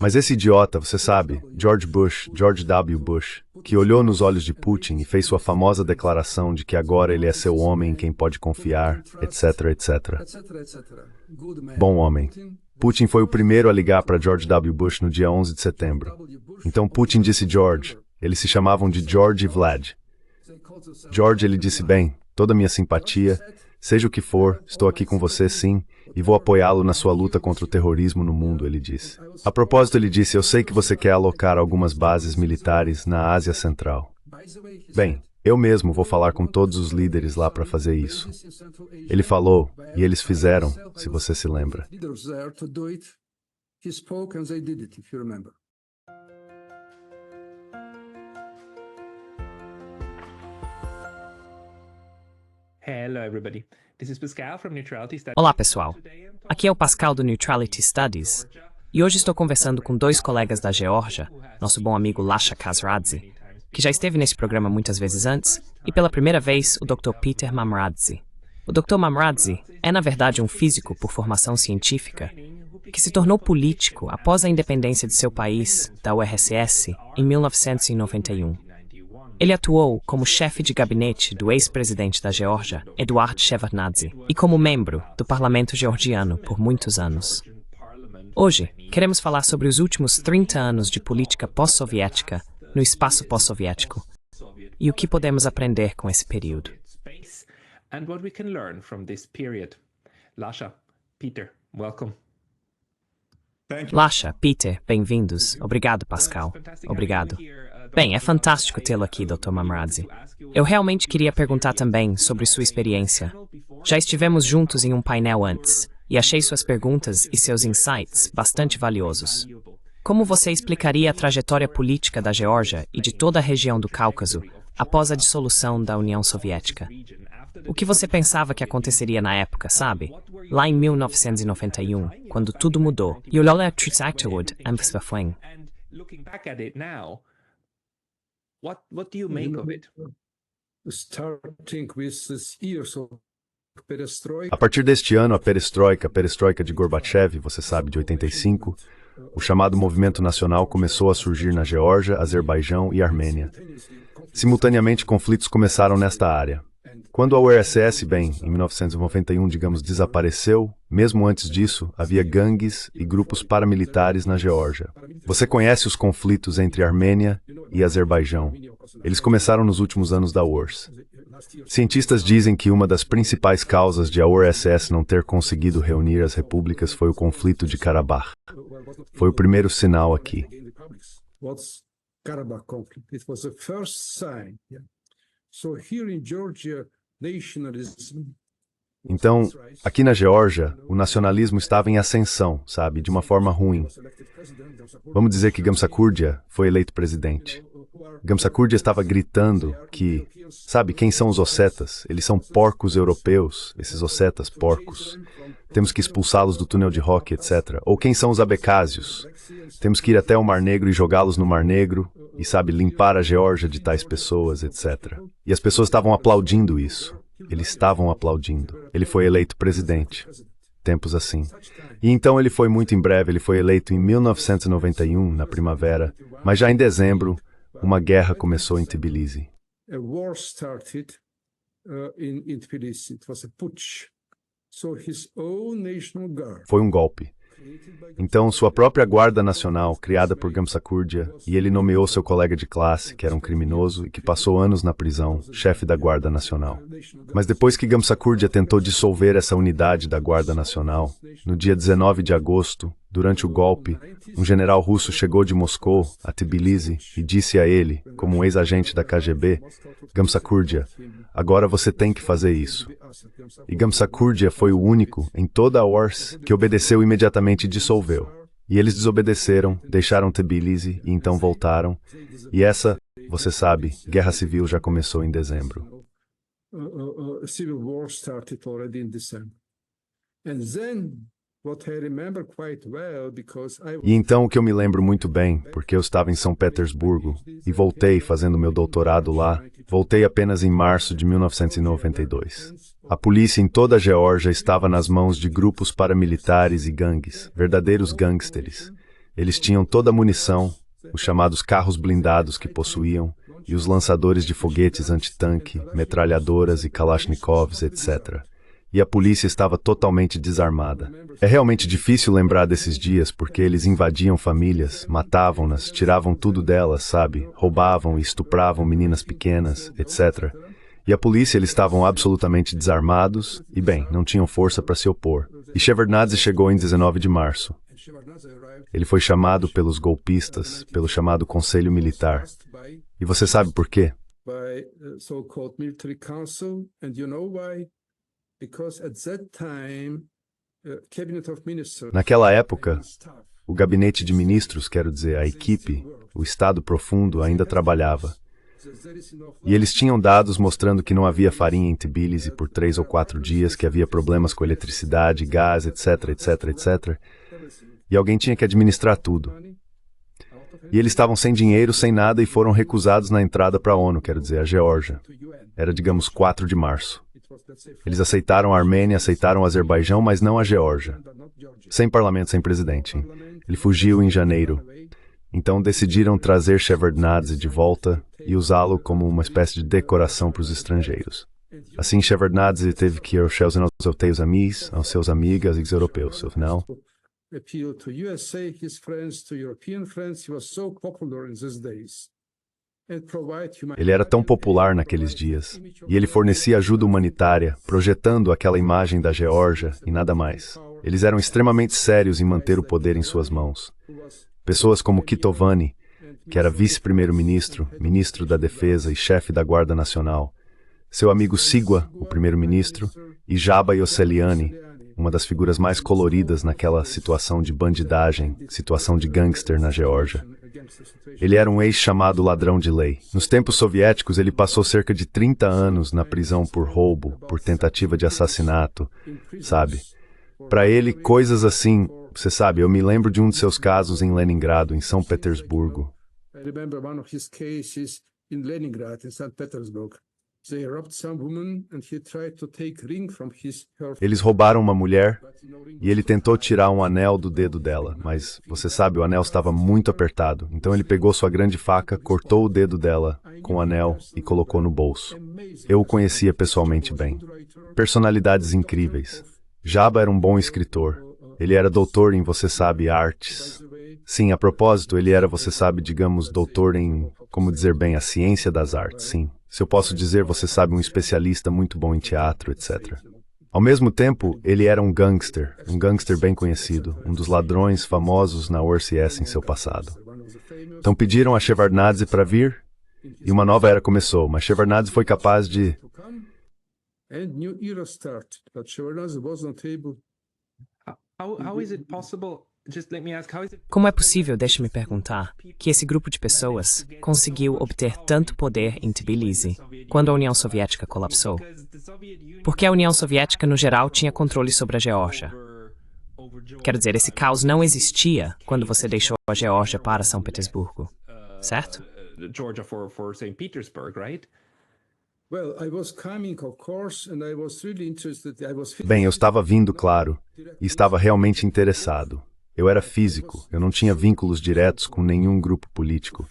Mas esse idiota, você sabe, George Bush, George W. Bush, que olhou nos olhos de Putin e fez sua famosa declaração de que agora ele é seu homem em quem pode confiar, etc, etc. Bom homem. Putin foi o primeiro a ligar para George W. Bush no dia 11 de setembro. Então Putin disse George, eles se chamavam de George e Vlad. George, ele disse, bem, toda minha simpatia, seja o que for, estou aqui com você sim, e vou apoiá-lo na sua luta contra o terrorismo no mundo, ele disse. A propósito, ele disse, eu sei que você quer alocar algumas bases militares na Ásia Central. Bem, eu mesmo vou falar com todos os líderes lá para fazer isso. Ele falou, e eles fizeram, se você se lembra. Olá, pessoal. Aqui é o Pascal do Neutrality Studies. E hoje estou conversando com dois colegas da Geórgia, nosso bom amigo Lasha Khazradze, que já esteve nesse programa muitas vezes antes, e pela primeira vez o Dr. Peter Mamradze. O Dr. Mamradze é, na verdade, um físico por formação científica que se tornou político após a independência de seu país, da URSS, em 1991. Ele atuou como chefe de gabinete do ex-presidente da Geórgia, Eduard Shevardnadze, e como membro do parlamento georgiano por muitos anos. Hoje, queremos falar sobre os últimos 30 anos de política pós-soviética no espaço pós-soviético e o que podemos aprender com esse período. Lasha, Peter, bem-vindos. Obrigado, Pascal. Obrigado. Bem, é fantástico tê-lo aqui, Dr. Mamradze. Eu realmente queria perguntar também sobre sua experiência. Já estivemos juntos em um painel antes, e achei suas perguntas e seus insights bastante valiosos. Como você explicaria a trajetória política da Geórgia e de toda a região do Cáucaso após a dissolução da União Soviética? O que você pensava que aconteceria na época, sabe? Lá em 1991, quando tudo mudou. E o Lola Tritzakterwood Amphswafwing. What do you make of it? A partir deste ano, a perestroika de Gorbachev, você sabe, de 85, o chamado movimento nacional começou a surgir na Geórgia, Azerbaijão e Armênia. Simultaneamente, conflitos começaram nesta área. Quando a URSS, bem, em 1991, digamos, desapareceu, mesmo antes disso, havia gangues e grupos paramilitares na Geórgia. Você conhece os conflitos entre Armênia e Azerbaijão. Eles começaram nos últimos anos da URSS. Cientistas dizem que uma das principais causas de a URSS não ter conseguido reunir as repúblicas foi o conflito de Karabakh. Foi o primeiro sinal aqui. Então, aqui na Geórgia, o nacionalismo estava em ascensão, sabe, de uma forma ruim. Vamos dizer que Gamsakurdya foi eleito presidente. Gamsakurdya estava gritando que, sabe, quem são os ossetas? Eles são porcos europeus, esses ossetas porcos. Temos que expulsá-los do túnel de rock, etc. Ou quem são os abecásios? Temos que ir até o Mar Negro e jogá-los no Mar Negro e, sabe, limpar a Geórgia de tais pessoas, etc. E as pessoas estavam aplaudindo isso. Eles estavam aplaudindo. Ele foi eleito presidente. Tempos assim. E então ele foi muito em breve, ele foi eleito em 1991, na primavera, mas já em dezembro, uma guerra começou em Tbilisi. Foi um golpe. Então, sua própria Guarda Nacional, criada por Gamsakurdya, e ele nomeou seu colega de classe, que era um criminoso e que passou anos na prisão, chefe da Guarda Nacional. Mas depois que Gamsakurdya tentou dissolver essa unidade da Guarda Nacional, no dia 19 de agosto, durante o golpe, um general russo chegou de Moscou a Tbilisi e disse a ele, como um ex-agente da KGB, Gamsakurdya, agora você tem que fazer isso. E Gamsakurdya foi o único, em toda a URSS, que obedeceu imediatamente e dissolveu. E eles desobedeceram, deixaram Tbilisi e então voltaram. E essa, você sabe, guerra civil já começou em dezembro. E então o que eu me lembro muito bem, porque eu estava em São Petersburgo e voltei fazendo meu doutorado lá, voltei apenas em março de 1992. A polícia em toda a Geórgia estava nas mãos de grupos paramilitares e gangues, verdadeiros gangsters. Eles tinham toda a munição, os chamados carros blindados que possuíam, e os lançadores de foguetes antitanque, metralhadoras e Kalashnikovs, etc. E a polícia estava totalmente desarmada. É realmente difícil lembrar desses dias porque eles invadiam famílias, matavam-nas, tiravam tudo delas, sabe? Roubavam e estupravam meninas pequenas, etc. E a polícia, eles estavam absolutamente desarmados e, bem, não tinham força para se opor. E Shevardnadze chegou em 19 de março. Ele foi chamado pelos golpistas, pelo chamado Conselho Militar. E você sabe por quê? Naquela época, o gabinete de ministros, quero dizer, a equipe, o Estado Profundo, ainda trabalhava. E eles tinham dados mostrando que não havia farinha em Tbilisi por 3 ou 4 dias, que havia problemas com eletricidade, gás, etc, etc, etc. E alguém tinha que administrar tudo. E eles estavam sem dinheiro, sem nada, e foram recusados na entrada para a ONU, quero dizer, a Geórgia. Era, digamos, 4 de março. Eles aceitaram a Armênia, aceitaram o Azerbaijão, mas não a Geórgia. Sem parlamento, sem presidente. Ele fugiu em janeiro. Então decidiram trazer Shevardnadze de volta e usá-lo como uma espécie de decoração para os estrangeiros. Assim, Shevardnadze teve que ir aos seus amigos, aos seus amigas e aos europeus, não? Ele era tão popular naqueles dias, e ele fornecia ajuda humanitária, projetando aquela imagem da Geórgia e nada mais. Eles eram extremamente sérios em manter o poder em suas mãos. Pessoas como Kitovani, que era vice-primeiro-ministro, ministro da Defesa e chefe da Guarda Nacional, seu amigo Sigua, o primeiro-ministro, e Jaba Yosseliani, uma das figuras mais coloridas naquela situação de bandidagem, situação de gangster na Geórgia. Ele era um ex-chamado ladrão de lei. Nos tempos soviéticos, ele passou cerca de 30 anos na prisão por roubo, por tentativa de assassinato, sabe? Para ele, coisas assim, você sabe, eu me lembro de um de seus casos em Leningrado, em São Petersburgo. Eles roubaram uma mulher e ele tentou tirar um anel do dedo dela, mas, você sabe, o anel estava muito apertado. Então ele pegou sua grande faca, cortou o dedo dela com o anel e colocou no bolso. Eu o conhecia pessoalmente bem. Personalidades incríveis. Jaba era um bom escritor. Ele era doutor em, você sabe, artes. Sim, a propósito, ele era, você sabe, digamos, doutor em, como dizer bem, a ciência das artes, sim. Se eu posso dizer, você sabe, um especialista muito bom em teatro, etc. Ao mesmo tempo, ele era um gangster bem conhecido, um dos ladrões famosos na URSS em seu passado. Então pediram a Shevardnadze para vir, e uma nova era começou, mas Shevardnadze foi capaz de... Como é possível, deixe-me perguntar, que esse grupo de pessoas conseguiu obter tanto poder em Tbilisi quando a União Soviética colapsou? Porque a União Soviética, no geral, tinha controle sobre a Geórgia. Quero dizer, esse caos não existia quando você deixou a Geórgia para São Petersburgo, certo? Bem, eu estava vindo, claro, e estava realmente interessado. Eu era físico, eu não tinha vínculos diretos com nenhum grupo político,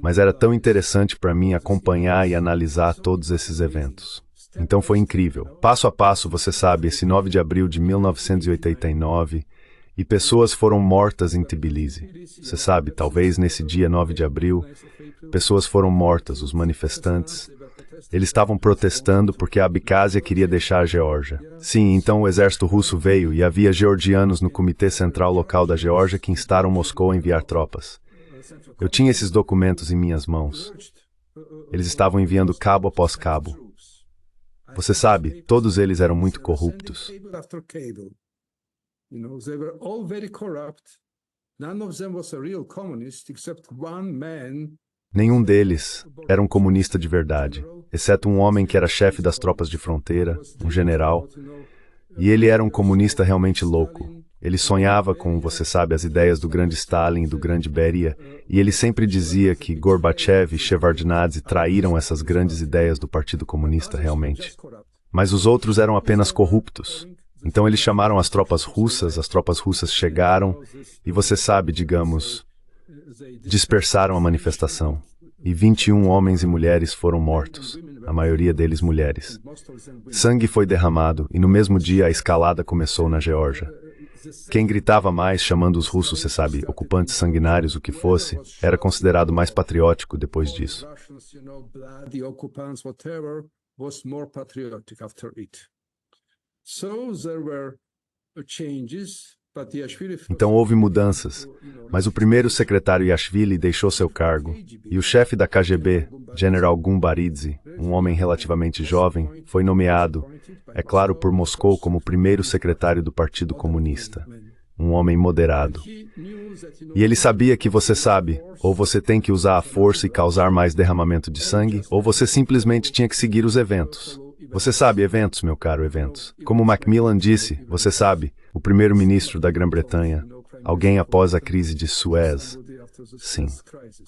mas era tão interessante para mim acompanhar e analisar todos esses eventos. Então foi incrível. Passo a passo, você sabe, esse 9 de abril de 1989, e pessoas foram mortas em Tbilisi. Você sabe, talvez nesse dia 9 de abril, pessoas foram mortas, os manifestantes. Eles estavam protestando porque a Abkhazia queria deixar a Geórgia. Sim, então o exército russo veio e havia georgianos no Comitê Central Local da Geórgia que instaram Moscou a enviar tropas. Eu tinha esses documentos em minhas mãos. Eles estavam enviando cabo após cabo. Você sabe, todos eles eram muito corruptos. Nenhum deles era um comunista de verdade, exceto um homem que era chefe das tropas de fronteira, um general, e ele era um comunista realmente louco. Ele sonhava com, você sabe, as ideias do grande Stalin e do grande Beria, e ele sempre dizia que Gorbachev e Shevardnadze traíram essas grandes ideias do Partido Comunista realmente. Mas os outros eram apenas corruptos. Então eles chamaram as tropas russas chegaram e, você sabe, digamos, dispersaram a manifestação. E 21 homens e mulheres foram mortos, a maioria deles mulheres. Sangue foi derramado e no mesmo dia a escalada começou na Geórgia. Quem gritava mais, chamando os russos, você sabe, ocupantes sanguinários, o que fosse, era considerado mais patriótico depois disso. Então houve mudanças, mas o primeiro secretário Yashvili deixou seu cargo, e o chefe da KGB, General Gumbaridze, um homem relativamente jovem, foi nomeado, é claro, por Moscou como primeiro secretário do Partido Comunista, um homem moderado. E ele sabia que, você sabe, ou você tem que usar a força e causar mais derramamento de sangue, ou você simplesmente tinha que seguir os eventos. Você sabe, eventos, meu caro, eventos. Como Macmillan disse, você sabe, o primeiro-ministro da Grã-Bretanha, alguém após a crise de Suez. Sim.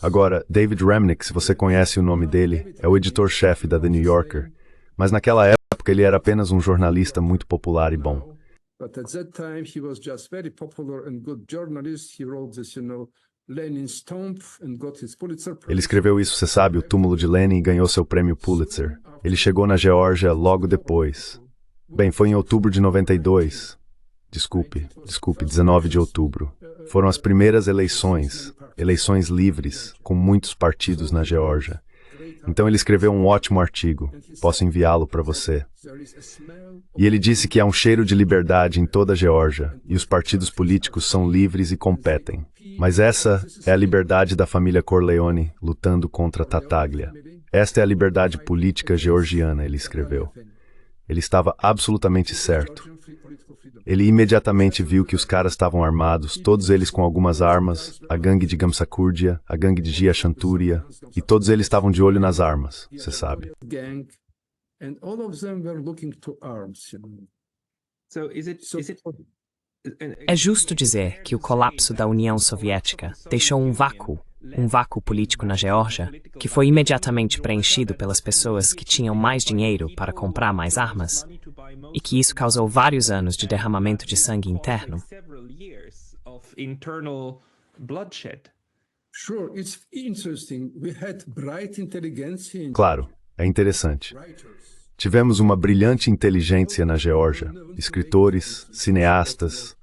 Agora, David Remnick, se você conhece o nome dele, é o editor-chefe da The New Yorker, mas naquela época ele era apenas um jornalista muito popular e bom. Ele escreveu isso, você sabe, o túmulo de Lenin, e ganhou seu prêmio Pulitzer. Ele chegou na Geórgia logo depois. Bem, foi em outubro de 92. Desculpe, 19 de outubro. Foram as primeiras eleições livres, com muitos partidos na Geórgia. Então ele escreveu um ótimo artigo, posso enviá-lo para você. E ele disse que há um cheiro de liberdade em toda a Geórgia, e os partidos políticos são livres e competem. Mas essa é a liberdade da família Corleone lutando contra Tattaglia. Esta é a liberdade política georgiana, ele escreveu. Ele estava absolutamente certo. Ele imediatamente viu que os caras estavam armados, todos eles com algumas armas, a gangue de Gamsakhurdia, a gangue de Gia Shanturia, e todos eles estavam de olho nas armas, você sabe. É justo dizer que o colapso da União Soviética deixou um vácuo político na Geórgia, que foi imediatamente preenchido pelas pessoas que tinham mais dinheiro para comprar mais armas, e que isso causou vários anos de derramamento de sangue interno. Claro, é interessante. Tivemos uma brilhante inteligência na Geórgia, escritores, cineastas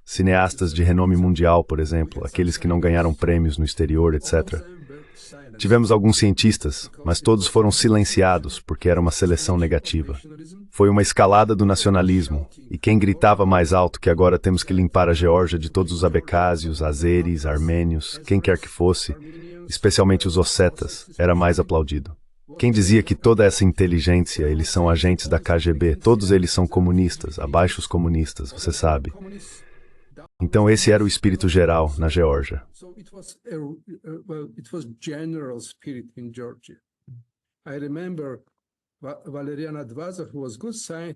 de renome mundial, por exemplo, aqueles que não ganharam prêmios no exterior, etc. Tivemos alguns cientistas, mas todos foram silenciados porque era uma seleção negativa. Foi uma escalada do nacionalismo, e quem gritava mais alto que agora temos que limpar a Geórgia de todos os abecásios, azeris, armênios, quem quer que fosse, especialmente os ossetas, era mais aplaudido. Quem dizia que toda essa inteligência, eles são agentes da KGB, todos eles são comunistas, abaixo os comunistas, você sabe. Então esse era o espírito geral na Geórgia.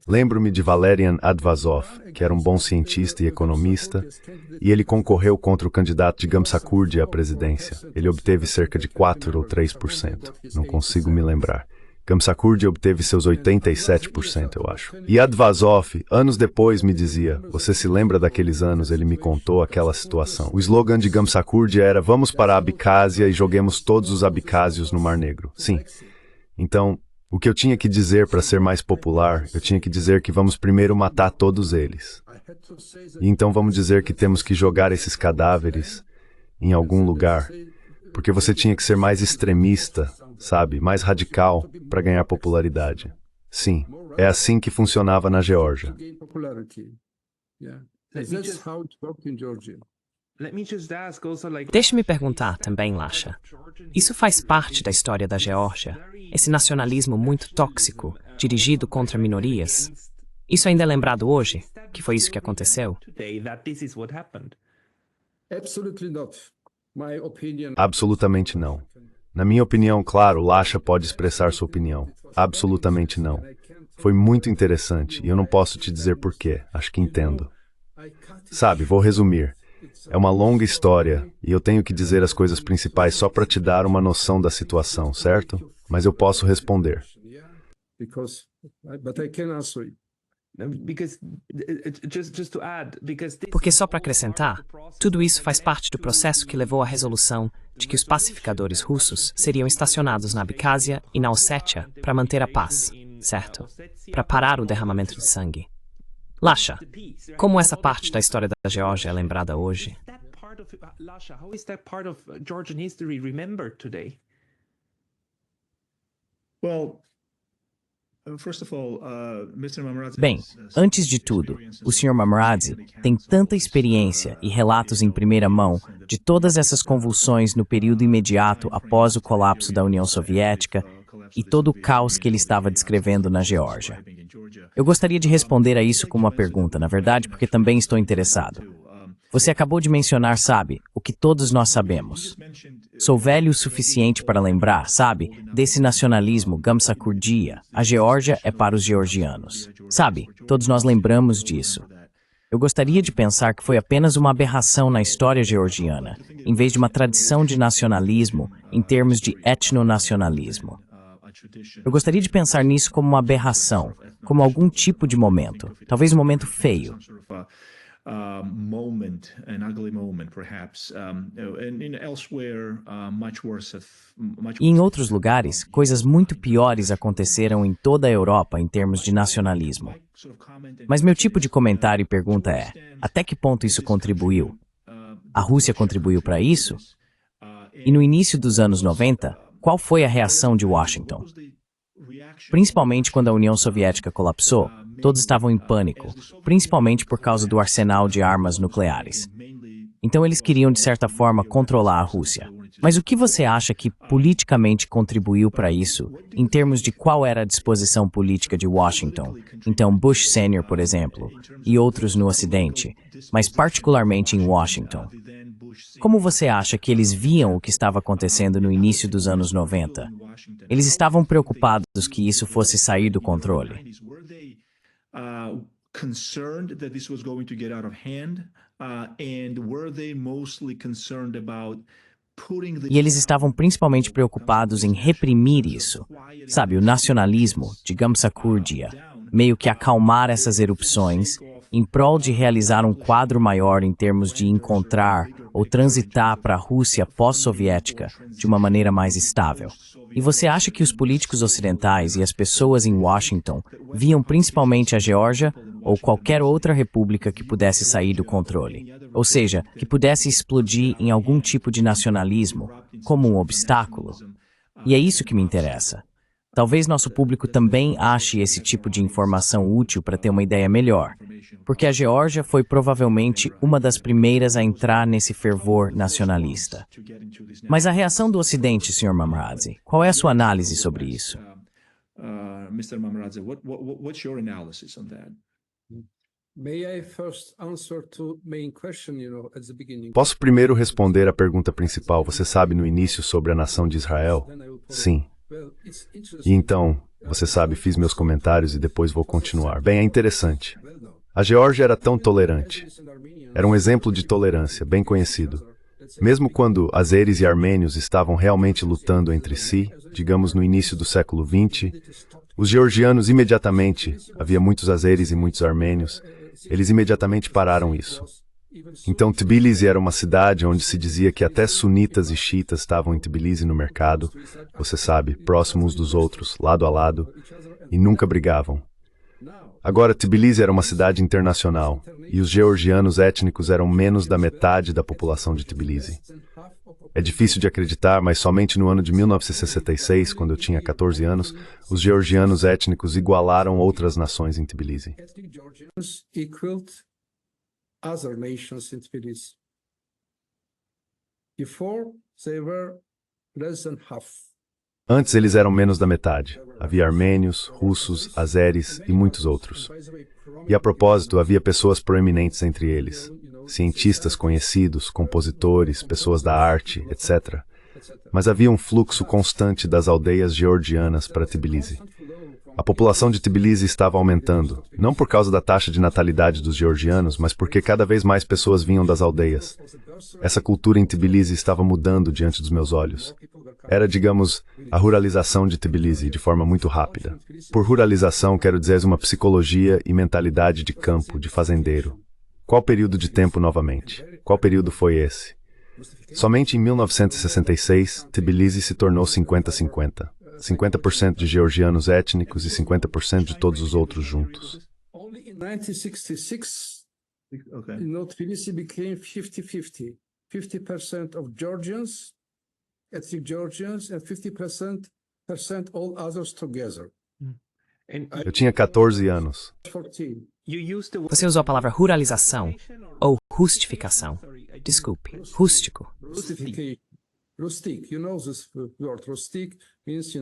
Lembro-me de Valerian Advazov, que era um bom cientista e economista, e ele concorreu contra o candidato de Gamsakhurdia à presidência. Ele obteve cerca de 4 ou 3%, não consigo me lembrar. Gamsakhurdia obteve seus 87%, eu acho. E Advazov, anos depois, me dizia, você se lembra daqueles anos, ele me contou aquela situação. O slogan de Gamsakhurdia era, vamos para a Abcásia e joguemos todos os abcásios no Mar Negro. Sim. Então, o que eu tinha que dizer para ser mais popular, eu tinha que dizer que vamos primeiro matar todos eles. E então vamos dizer que temos que jogar esses cadáveres em algum lugar, porque você tinha que ser mais extremista, sabe, mais radical para ganhar popularidade. Sim, é assim que funcionava na Geórgia. Deixe-me perguntar também, Lasha. Isso faz parte da história da Geórgia? Esse nacionalismo muito tóxico, dirigido contra minorias? Isso ainda é lembrado hoje? Que foi isso que aconteceu? Absolutamente não. Na minha opinião, claro, Lasha pode expressar sua opinião. Absolutamente não. Foi muito interessante, e eu não posso te dizer porquê. Acho que entendo. Sabe, vou resumir. É uma longa história e eu tenho que dizer as coisas principais só para te dar uma noção da situação, certo? Mas eu posso responder. Porque só para acrescentar, tudo isso faz parte do processo que levou à resolução de que os pacificadores russos seriam estacionados na Abkhazia e na Ossétia para manter a paz, certo? Para parar o derramamento de sangue. Lasha, como essa parte da história da Geórgia é lembrada hoje? Bem, antes de tudo, o Sr. Mamradze tem tanta experiência e relatos em primeira mão de todas essas convulsões no período imediato após o colapso da União Soviética e todo o caos que ele estava descrevendo na Geórgia. Eu gostaria de responder a isso com uma pergunta, na verdade, porque também estou interessado. Você acabou de mencionar, sabe, o que todos nós sabemos. Sou velho o suficiente para lembrar, sabe, desse nacionalismo Gamsakhurdia. A Geórgia é para os georgianos. Sabe, todos nós lembramos disso. Eu gostaria de pensar que foi apenas uma aberração na história georgiana, em vez de uma tradição de nacionalismo em termos de etnonacionalismo. Eu gostaria de pensar nisso como uma aberração, como algum tipo de momento, talvez um momento feio. E em outros lugares, coisas muito piores aconteceram em toda a Europa em termos de nacionalismo. Mas meu tipo de comentário e pergunta é, até que ponto isso contribuiu? A Rússia contribuiu para isso? E no início dos anos 90, qual foi a reação de Washington? Principalmente quando a União Soviética colapsou, todos estavam em pânico, principalmente por causa do arsenal de armas nucleares. Então eles queriam, de certa forma, controlar a Rússia. Mas o que você acha que politicamente contribuiu para isso, em termos de qual era a disposição política de Washington? Então Bush Sr., por exemplo, e outros no Ocidente, mas particularmente em Washington. Como você acha que eles viam o que estava acontecendo no início dos anos 90? Eles estavam preocupados que isso fosse sair do controle. E eles estavam principalmente preocupados em reprimir isso. Sabe, o nacionalismo, de Gamsakhurdia, meio que acalmar essas erupções em prol de realizar um quadro maior em termos de encontrar ou transitar para a Rússia pós-soviética de uma maneira mais estável. E você acha que os políticos ocidentais e as pessoas em Washington viam principalmente a Geórgia ou qualquer outra república que pudesse sair do controle? Ou seja, que pudesse explodir em algum tipo de nacionalismo, como um obstáculo? E é isso que me interessa. Talvez nosso público também ache esse tipo de informação útil para ter uma ideia melhor, porque a Geórgia foi provavelmente uma das primeiras a entrar nesse fervor nacionalista. Mas a reação do Ocidente, Sr. Mamradze, qual é a sua análise sobre isso? Mr. Mamradze, what's your analysis on that? Posso primeiro responder a pergunta principal, você sabe no início sobre a nação de Israel? Sim. E então, você sabe, fiz meus comentários e depois vou continuar. Bem, é interessante. A Geórgia era tão tolerante. Era um exemplo de tolerância, bem conhecido. Mesmo quando azeres e armênios estavam realmente lutando entre si, digamos no início do século XX, os georgianos imediatamente, havia muitos azeres e muitos armênios, eles imediatamente pararam isso. Então Tbilisi era uma cidade onde se dizia que até sunitas e xiitas estavam em Tbilisi no mercado, você sabe, próximos uns dos outros, lado a lado, e nunca brigavam. Agora Tbilisi era uma cidade internacional, e os georgianos étnicos eram menos da metade da população de Tbilisi. É difícil de acreditar, mas somente no ano de 1966, quando eu tinha 14 anos, os georgianos étnicos igualaram outras nações em Tbilisi. Other nations in Tbilisi. Before, they were less than half. Antes eles eram menos da metade. Havia armênios, russos, azeres e muitos outros. E a propósito, havia pessoas proeminentes entre eles. Cientistas conhecidos, compositores, pessoas da arte, etc. Mas havia um fluxo constante das aldeias georgianas para Tbilisi. A população de Tbilisi estava aumentando, não por causa da taxa de natalidade dos georgianos, mas porque cada vez mais pessoas vinham das aldeias. Essa cultura em Tbilisi estava mudando diante dos meus olhos. Era, digamos, a ruralização de Tbilisi, de forma muito rápida. Por ruralização, quero dizer uma psicologia e mentalidade de campo, de fazendeiro. Qual período de tempo novamente? Qual período foi esse? Somente em 1966, Tbilisi se tornou 50-50. 50% de georgianos étnicos e 50% de todos os outros juntos. Only in 1966, Tbilisi became 50-50. 50% of Georgians, ethnic Georgians, and 50% all others together. Eu tinha 14 anos. 14. Você usou a palavra ruralização ou rustificação. Desculpe, rústico. Rustic, you know this word. Rustic means,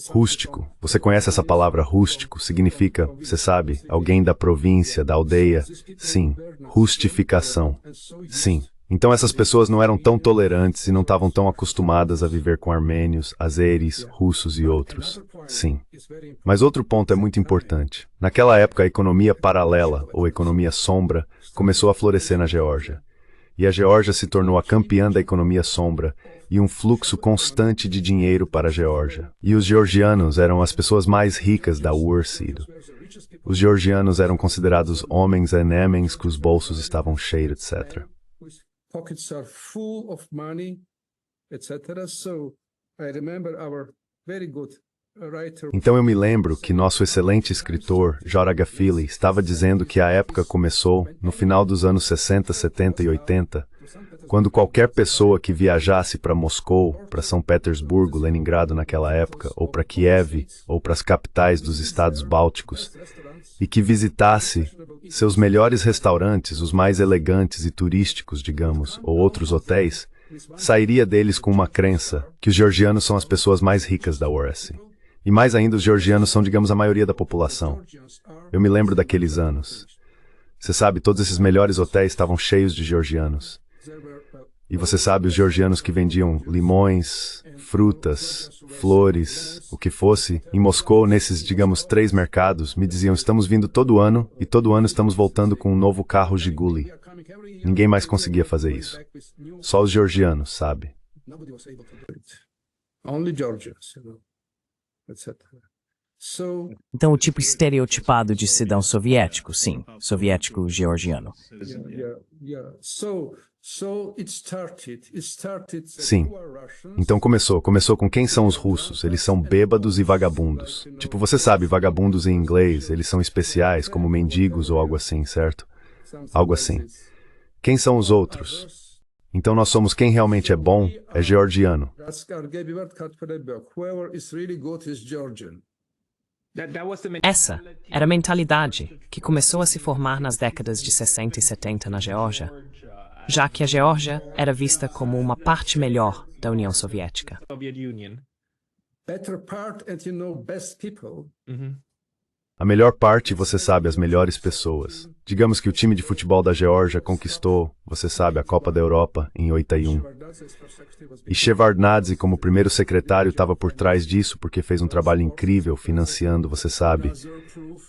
Rústico. Você conhece essa palavra rústico? Significa, você sabe, alguém da província, da aldeia. Sim. Rustificação. Sim. Então essas pessoas não eram tão tolerantes e não estavam tão acostumadas a viver com armênios, azeris, russos e outros. Sim. Mas outro ponto é muito importante. Naquela época, a economia paralela, ou economia sombra, começou a florescer na Geórgia. E a Geórgia se tornou a campeã da economia sombra e um fluxo constante de dinheiro para a Geórgia. E os georgianos eram as pessoas mais ricas da URSID. Os georgianos eram considerados homens enemens que os bolsos estavam cheios, etc. Pockets are full of money, etc. So I remember our very good writer. Então eu me lembro que nosso excelente escritor, Jora Gafili, estava dizendo que a época começou no final dos anos 60, 70 e 80, quando qualquer pessoa que viajasse para Moscou, para São Petersburgo, Leningrado naquela época, ou para Kiev, ou para as capitais dos estados bálticos, e que visitasse seus melhores restaurantes, os mais elegantes e turísticos, digamos, ou outros hotéis, sairia deles com uma crença que os georgianos são as pessoas mais ricas da URSS. E mais ainda, os georgianos são, digamos, a maioria da população. Eu me lembro daqueles anos. Você sabe, todos esses melhores hotéis estavam cheios de georgianos. E você sabe, os georgianos que vendiam limões, frutas, flores, o que fosse, em Moscou, nesses, digamos, 3 mercados, me diziam, estamos vindo todo ano, e todo ano estamos voltando com um novo carro Jiguli. Ninguém mais conseguia fazer isso. Só os georgianos, sabe? Only Georgians, etc. Então o tipo estereotipado de cidadão soviético, sim, soviético georgiano. Sim. Então começou com quem são os russos? Eles são bêbados e vagabundos. Tipo, você sabe, vagabundos em inglês, eles são especiais, como mendigos ou algo assim, certo? Algo assim. Quem são os outros? Então nós somos quem realmente é bom, é georgiano. Essa era a mentalidade que começou a se formar nas décadas de 60 e 70 na Geórgia, já que a Geórgia era vista como uma parte melhor da União Soviética. A melhor parte, você sabe, as melhores pessoas. Digamos que o time de futebol da Geórgia conquistou, você sabe, a Copa da Europa em 81. E Shevardnadze, como primeiro secretário, estava por trás disso porque fez um trabalho incrível financiando, você sabe,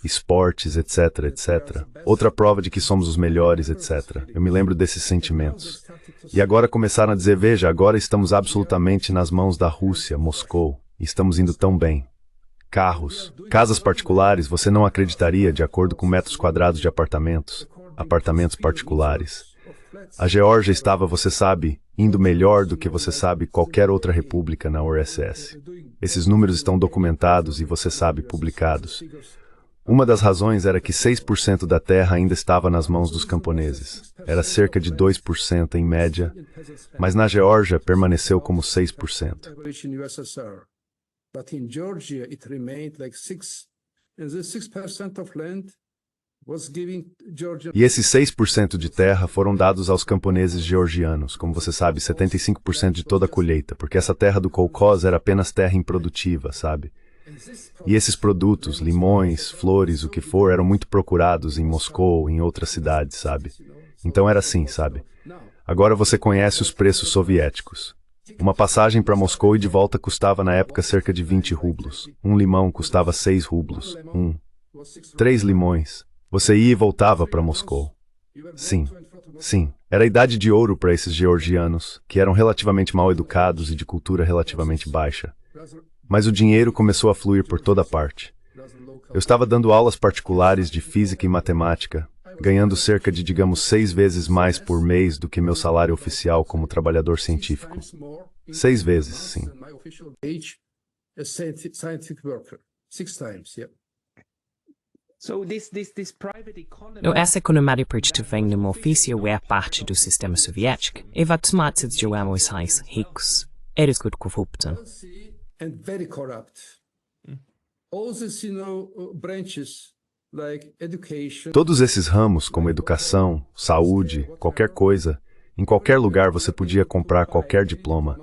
esportes, etc, etc. Outra prova de que somos os melhores, etc. Eu me lembro desses sentimentos. E agora começaram a dizer, veja, agora estamos absolutamente nas mãos da Rússia, Moscou, e estamos indo tão bem. Carros, casas particulares, você não acreditaria, de acordo com metros quadrados de apartamentos particulares. A Geórgia estava, você sabe, indo melhor do que você sabe qualquer outra república na URSS. Esses números estão documentados e, você sabe, publicados. Uma das razões era que 6% da terra ainda estava nas mãos dos camponeses. Era cerca de 2% em média, mas na Geórgia permaneceu como 6%. But in Georgia, it remained like 6%. And the 6% of land was giving Georgia. E esses 6% de terra foram dados aos camponeses georgianos, como você sabe, 75% de toda a colheita, porque essa terra do kolkhoz era apenas terra improdutiva, sabe? E esses produtos, limões, flores, o que for, eram muito procurados em Moscou, em outras cidades, sabe? Então era assim, sabe? Agora você conhece os preços soviéticos. Uma passagem para Moscou e de volta custava na época cerca de 20 rublos. Um limão custava 6 rublos. 3 limões. Você ia e voltava para Moscou. Sim, sim. Era a idade de ouro para esses georgianos, que eram relativamente mal educados e de cultura relativamente baixa. Mas o dinheiro começou a fluir por toda parte. Eu estava dando aulas particulares de física e matemática, ganhando cerca de, digamos, 6 vezes mais por mês do que meu salário oficial como trabalhador científico. 6 vezes, sim. Essa economia participativa no ofício é parte do sistema soviético. E vai tomar de os mais ricos. Eles corruptam. And very corrupt. All these, branches like education. Todos esses ramos, como educação, saúde, qualquer coisa, em qualquer lugar você podia comprar qualquer diploma,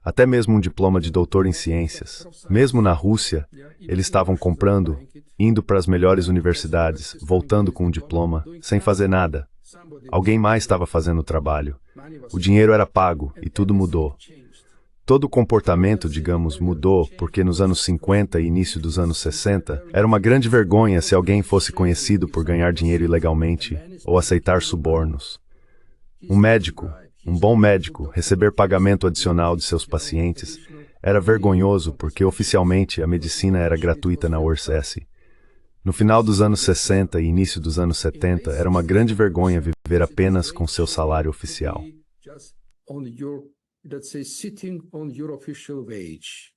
até mesmo um diploma de doutor em ciências. Mesmo na Rússia, eles estavam comprando, indo para as melhores universidades, voltando com um diploma, sem fazer nada. Alguém mais estava fazendo o trabalho. O dinheiro era pago e tudo mudou. Todo o comportamento, digamos, mudou, porque nos anos 50 e início dos anos 60, era uma grande vergonha se alguém fosse conhecido por ganhar dinheiro ilegalmente ou aceitar subornos. Um médico, um bom médico, receber pagamento adicional de seus pacientes era vergonhoso porque oficialmente a medicina era gratuita na URSS. No final dos anos 60 e início dos anos 70, era uma grande vergonha viver apenas com seu salário oficial. Let's say, sitting on your official wage.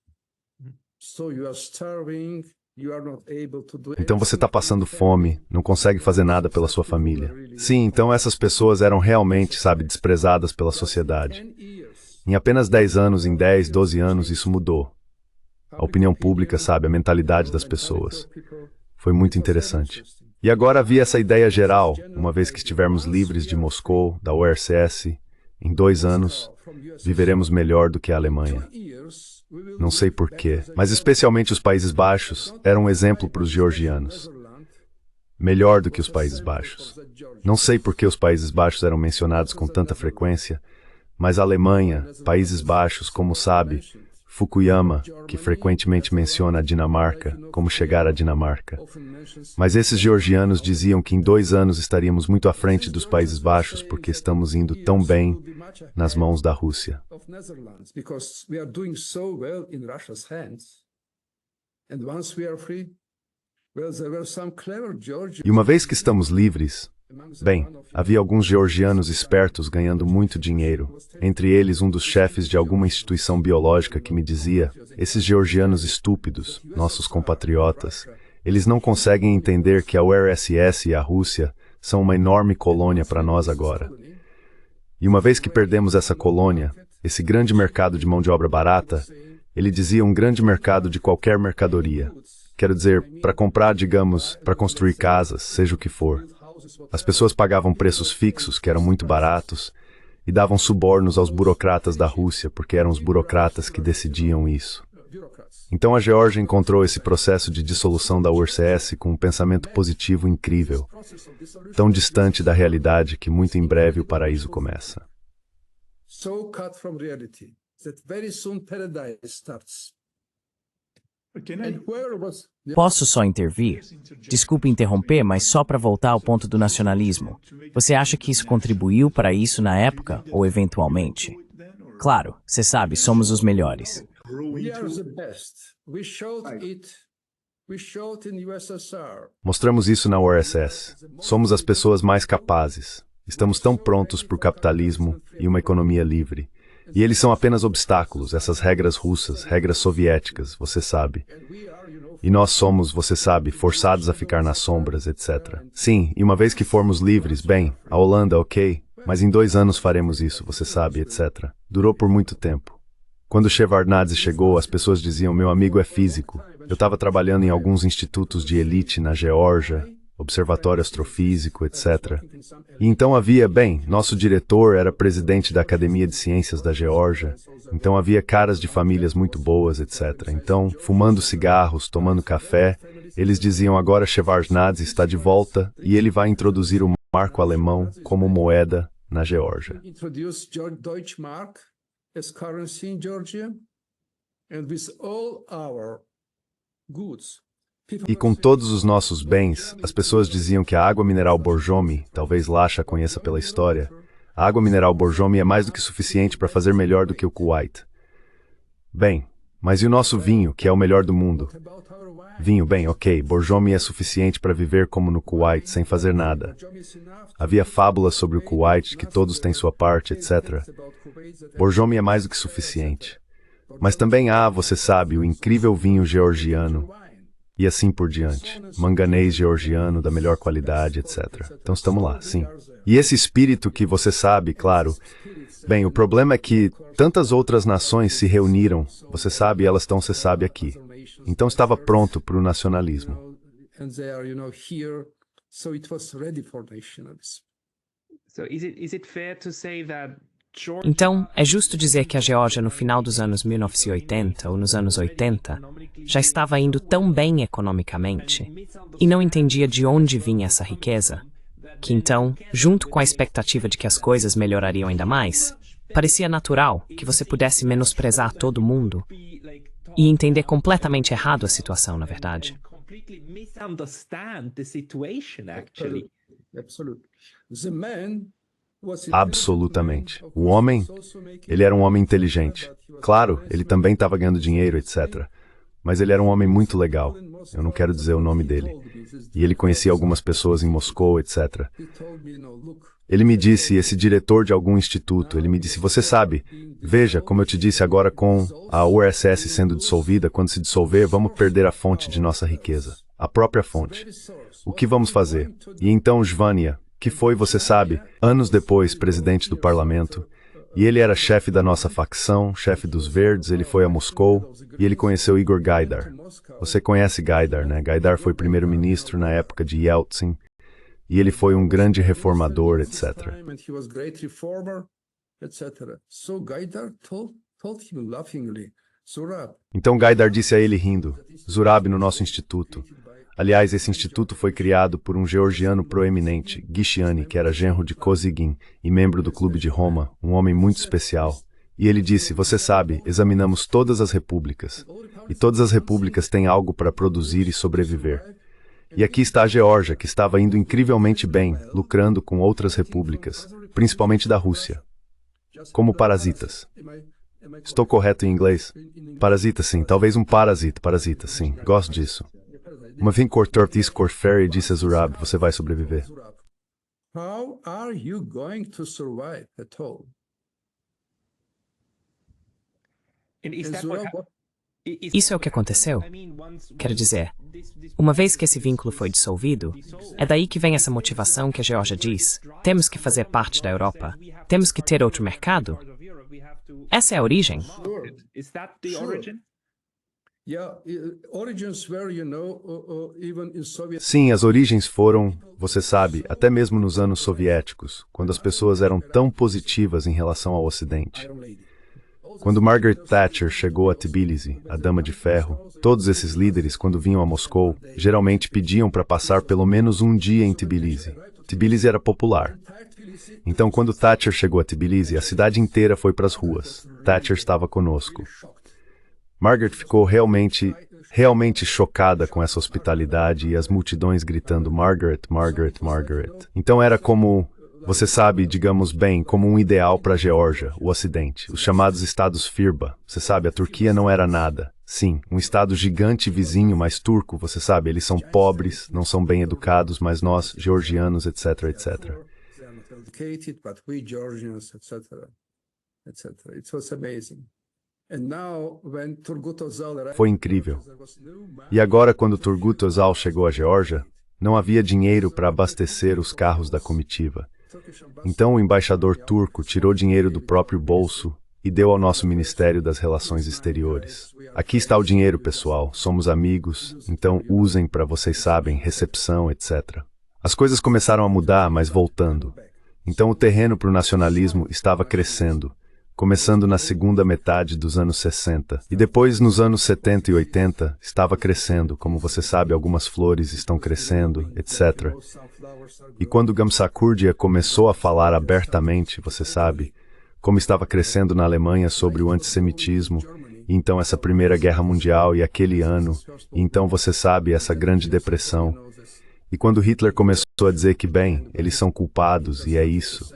So you are starving, you are not able to do. Então você está passando fome, não consegue fazer nada pela sua família. Sim, então essas pessoas eram realmente, desprezadas pela sociedade. Em apenas 10 anos, em 10, 12 anos, isso mudou. A opinião pública, a mentalidade das pessoas. Foi muito interessante. E agora havia essa ideia geral, uma vez que estivermos livres de Moscou, da URSS, em 2 anos, viveremos melhor do que a Alemanha. Não sei porquê, mas especialmente os Países Baixos eram um exemplo para os georgianos. Melhor do que os Países Baixos. Não sei por que os Países Baixos eram mencionados com tanta frequência, mas a Alemanha, Países Baixos, como sabe, Fukuyama, que frequentemente menciona a Dinamarca, como chegar à Dinamarca. Mas esses georgianos diziam que em 2 anos estaríamos muito à frente dos Países Baixos porque estamos indo tão bem nas mãos da Rússia. E uma vez que estamos livres, bem, havia alguns georgianos espertos ganhando muito dinheiro, entre eles um dos chefes de alguma instituição biológica que me dizia: esses georgianos estúpidos, nossos compatriotas, eles não conseguem entender que a URSS e a Rússia são uma enorme colônia para nós agora. E uma vez que perdemos essa colônia, esse grande mercado de mão de obra barata, ele dizia um grande mercado de qualquer mercadoria. Quero dizer, para comprar, digamos, para construir casas, seja o que for. As pessoas pagavam preços fixos, que eram muito baratos, e davam subornos aos burocratas da Rússia, porque eram os burocratas que decidiam isso. Então a Geórgia encontrou esse processo de dissolução da URSS com um pensamento positivo incrível, tão distante da realidade que muito em breve o paraíso começa. Posso só intervir? Desculpe interromper, mas só para voltar ao ponto do nacionalismo. Você acha que isso contribuiu para isso na época, ou eventualmente? Claro, você sabe, somos os melhores. Mostramos isso na URSS. Somos as pessoas mais capazes. Estamos tão prontos por capitalismo e uma economia livre. E eles são apenas obstáculos, essas regras russas, regras soviéticas, você sabe. E nós somos, você sabe, forçados a ficar nas sombras, etc. Sim, e uma vez que formos livres, bem, a Holanda, ok, mas em 2 anos faremos isso, você sabe, etc. Durou por muito tempo. Quando Shevardnadze chegou, as pessoas diziam: meu amigo é físico. Eu estava trabalhando em alguns institutos de elite na Geórgia, observatório astrofísico, etc. E então havia, bem, nosso diretor era presidente da Academia de Ciências da Geórgia, então havia caras de famílias muito boas, etc. Então, fumando cigarros, tomando café, eles diziam: agora Shevardnadze está de volta e ele vai introduzir o marco alemão como moeda na Geórgia. as currency in Georgia, and with all our goods. E com todos os nossos bens, as pessoas diziam que a água mineral Borjomi, talvez Lasha conheça pela história, a água mineral Borjomi é mais do que suficiente para fazer melhor do que o Kuwait. Bem, mas e o nosso vinho, que é o melhor do mundo? Vinho, bem, ok, Borjomi é suficiente para viver como no Kuwait, sem fazer nada. Havia fábulas sobre o Kuwait, que todos têm sua parte, etc. Borjomi é mais do que suficiente. Mas também há, você sabe, o incrível vinho georgiano, e assim por diante. Manganês georgiano da melhor qualidade, etc. Então estamos lá, sim. E esse espírito que você sabe, claro. Bem, o problema é que tantas outras nações se reuniram, você sabe, elas estão, você sabe, aqui. Então estava pronto para o nacionalismo. Então, é justo dizer que a Geórgia no final dos anos 1980 ou nos anos 80 já estava indo tão bem economicamente e não entendia de onde vinha essa riqueza, que então, junto com a expectativa de que as coisas melhorariam ainda mais, parecia natural que você pudesse menosprezar todo mundo e entender completamente errado a situação, na verdade. Absolutamente. O homem, ele era um homem inteligente. Claro, ele também estava ganhando dinheiro, etc. Mas ele era um homem muito legal. Eu não quero dizer o nome dele. E ele conhecia algumas pessoas em Moscou, etc. Ele me disse, esse diretor de algum instituto, ele me disse, você sabe, veja, como eu te disse agora com a URSS sendo dissolvida, quando se dissolver, vamos perder a fonte de nossa riqueza. A própria fonte. O que vamos fazer? E então Zvania, que foi, você sabe, anos depois, presidente do parlamento, e ele era chefe da nossa facção, chefe dos Verdes, ele foi a Moscou, e ele conheceu Igor Gaidar. Você conhece Gaidar, né? Gaidar foi primeiro-ministro na época de Yeltsin, e ele foi um grande reformador, etc. Então Gaidar disse a ele rindo, Zurab no nosso instituto. Aliás, esse instituto foi criado por um georgiano proeminente, Gishiani, que era genro de Kozygin e membro do Clube de Roma, um homem muito especial. E ele disse, você sabe, examinamos todas as repúblicas, e todas as repúblicas têm algo para produzir e sobreviver. E aqui está a Geórgia, que estava indo incrivelmente bem, lucrando com outras repúblicas, principalmente da Rússia, como parasitas. Estou correto em inglês? Parasita, sim, talvez um parasita, sim, gosto disso. Uma vez Cortortis Corferi disse a Zurab, você vai sobreviver. How are you going to survive at all? Isso é o que aconteceu? Quero dizer, uma vez que esse vínculo foi dissolvido, é daí que vem essa motivação que a Geórgia diz, temos que fazer parte da Europa, temos que ter outro mercado? Essa é a origem? Sim, as origens foram, você sabe, até mesmo nos anos soviéticos, quando as pessoas eram tão positivas em relação ao Ocidente. Quando Margaret Thatcher chegou a Tbilisi, a Dama de Ferro, todos esses líderes, quando vinham a Moscou, geralmente pediam para passar pelo menos um dia em Tbilisi. Tbilisi era popular. Então, quando Thatcher chegou a Tbilisi, a cidade inteira foi para as ruas. Thatcher estava conosco. Margaret ficou realmente chocada com essa hospitalidade e as multidões gritando Margaret, Margaret, Margaret. Então era como, você sabe, digamos bem, como um ideal para a Geórgia, o Ocidente, os chamados estados Firba. Você sabe, a Turquia não era nada. Sim, um estado gigante vizinho, mas turco, você sabe, eles são pobres, não são bem educados, mas nós, georgianos, etc, etc. Foi incrível. E agora, quando Turgut Özal chegou à Geórgia, não havia dinheiro para abastecer os carros da comitiva. Então o embaixador turco tirou dinheiro do próprio bolso e deu ao nosso Ministério das Relações Exteriores. Aqui está o dinheiro, pessoal. Somos amigos, então usem para, vocês sabem, recepção, etc. As coisas começaram a mudar, mas voltando. Então o terreno para o nacionalismo estava crescendo, começando na segunda metade dos anos 60. E depois, nos anos 70 e 80, estava crescendo, como você sabe, algumas flores estão crescendo, etc. E quando Gamsakhurdia começou a falar abertamente, você sabe, como estava crescendo na Alemanha sobre o antissemitismo, e então essa Primeira Guerra Mundial e aquele ano, e então você sabe, essa Grande Depressão. E quando Hitler começou a dizer que, bem, eles são culpados e é isso.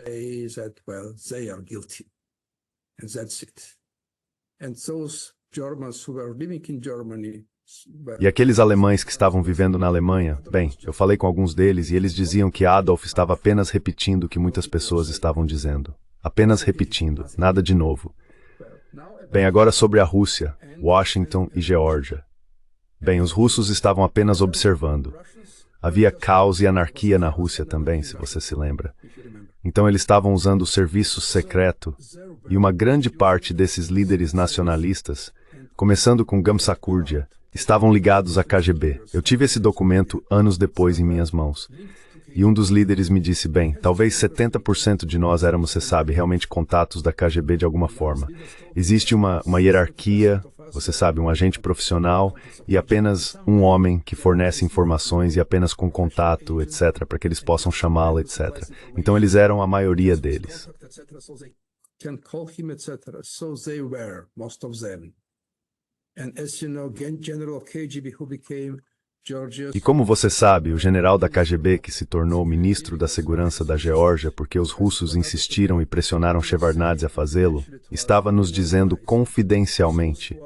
E aqueles alemães que estavam vivendo na Alemanha, bem, eu falei com alguns deles e eles diziam que Adolf estava apenas repetindo o que muitas pessoas estavam dizendo. Apenas repetindo, nada de novo. Bem, agora sobre a Rússia, Washington e Geórgia. Bem, os russos estavam apenas observando. Havia caos e anarquia na Rússia também, se você se lembra. Então eles estavam usando o serviço secreto e uma grande parte desses líderes nacionalistas, começando com Gamsakurdya, estavam ligados à KGB. Eu tive esse documento anos depois em minhas mãos. E um dos líderes me disse, bem, talvez 70% de nós éramos, você sabe, realmente contatos da KGB de alguma forma. Existe uma hierarquia, você sabe, um agente profissional e apenas um homem que fornece informações e apenas com contato, etc., para que eles possam chamá-lo, etc. Então eles eram a maioria deles. E como você sabe, o general da KGB que se tornou ministro da segurança da Geórgia porque os russos insistiram e pressionaram Shevardnadze a fazê-lo, estava nos dizendo confidencialmente: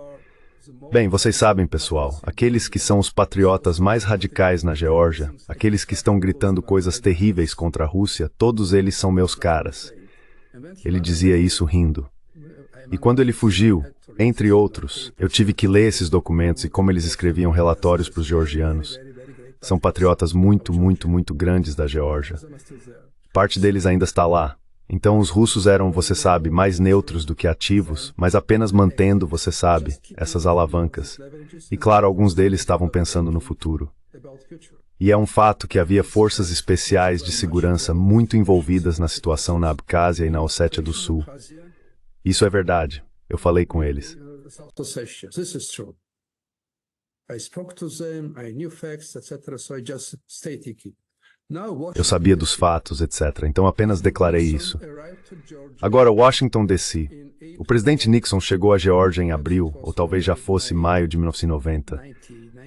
bem, vocês sabem, pessoal, aqueles que são os patriotas mais radicais na Geórgia, aqueles que estão gritando coisas terríveis contra a Rússia, todos eles são meus caras. Ele dizia isso rindo. E quando ele fugiu, entre outros, eu tive que ler esses documentos e como eles escreviam relatórios para os georgianos. São patriotas muito, muito, muito grandes da Geórgia. Parte deles ainda está lá. Então os russos eram, você sabe, mais neutros do que ativos, mas apenas mantendo, você sabe, essas alavancas. E claro, alguns deles estavam pensando no futuro. E é um fato que havia forças especiais de segurança muito envolvidas na situação na Abcásia e na Ossétia do Sul. Isso é verdade. Eu falei com eles. Eu sabia dos fatos, etc. Então apenas declarei isso. Agora, Washington, D.C. O presidente Nixon chegou à Geórgia em abril, ou talvez já fosse maio de 1990.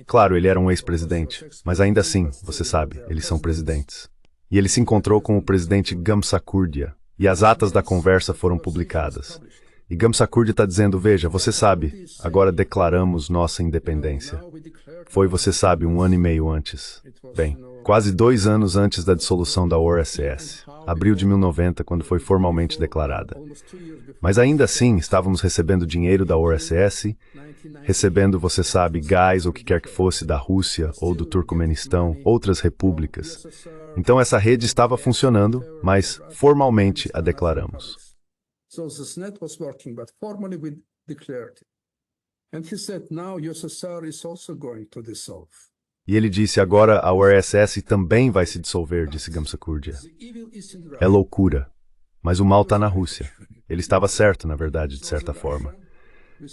Claro, ele era um ex-presidente, mas ainda assim, você sabe, eles são presidentes. E ele se encontrou com o presidente Gamsakurdya, e as atas da conversa foram publicadas. E Gamsakurdya está dizendo, veja, você sabe, agora declaramos nossa independência. Foi, você sabe, 1 ano e meio antes. Bem, quase 2 anos antes da dissolução da URSS. Abril de 1990, quando foi formalmente declarada. Mas ainda assim, estávamos recebendo dinheiro da URSS, recebendo, você sabe, gás ou o que quer que fosse da Rússia ou do Turcomenistão, outras repúblicas. Então essa rede estava funcionando, mas formalmente a declaramos. So this net was working, but formally we declared it. And he said, now USSR is also going to dissolve. E ele disse, agora a URSS também vai se dissolver, disse Gamsakurdya. É loucura. Mas o mal está na Rússia. Ele estava certo, na verdade, de certa forma.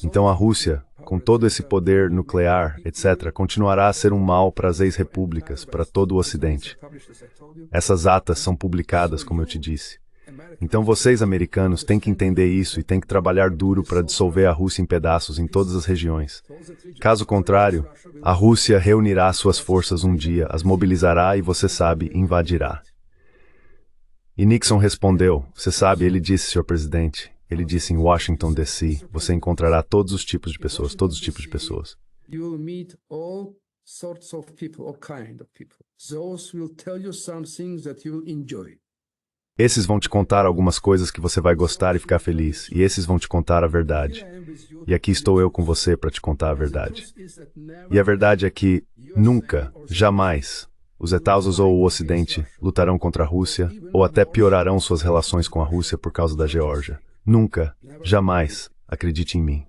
Então a Rússia, com todo esse poder nuclear, etc., continuará a ser um mal para as ex-repúblicas, para todo o Ocidente. Essas atas são publicadas, como eu te disse. Então vocês, americanos, têm que entender isso e têm que trabalhar duro para dissolver a Rússia em pedaços em todas as regiões. Caso contrário, a Rússia reunirá suas forças um dia, as mobilizará e, você sabe, invadirá. E Nixon respondeu, você sabe, ele disse, senhor presidente, ele disse em Washington, D.C., você encontrará todos os tipos de pessoas, todos os tipos de pessoas. You will meet all sorts of people, all kind of people. Those will tell you some things that you will enjoy. Esses vão te contar algumas coisas que você vai gostar e ficar feliz, e esses vão te contar a verdade. E aqui estou eu com você para te contar a verdade. E a verdade é que, nunca, jamais, os Estados ou o Ocidente lutarão contra a Rússia, ou até piorarão suas relações com a Rússia por causa da Geórgia. Nunca, jamais, acredite em mim.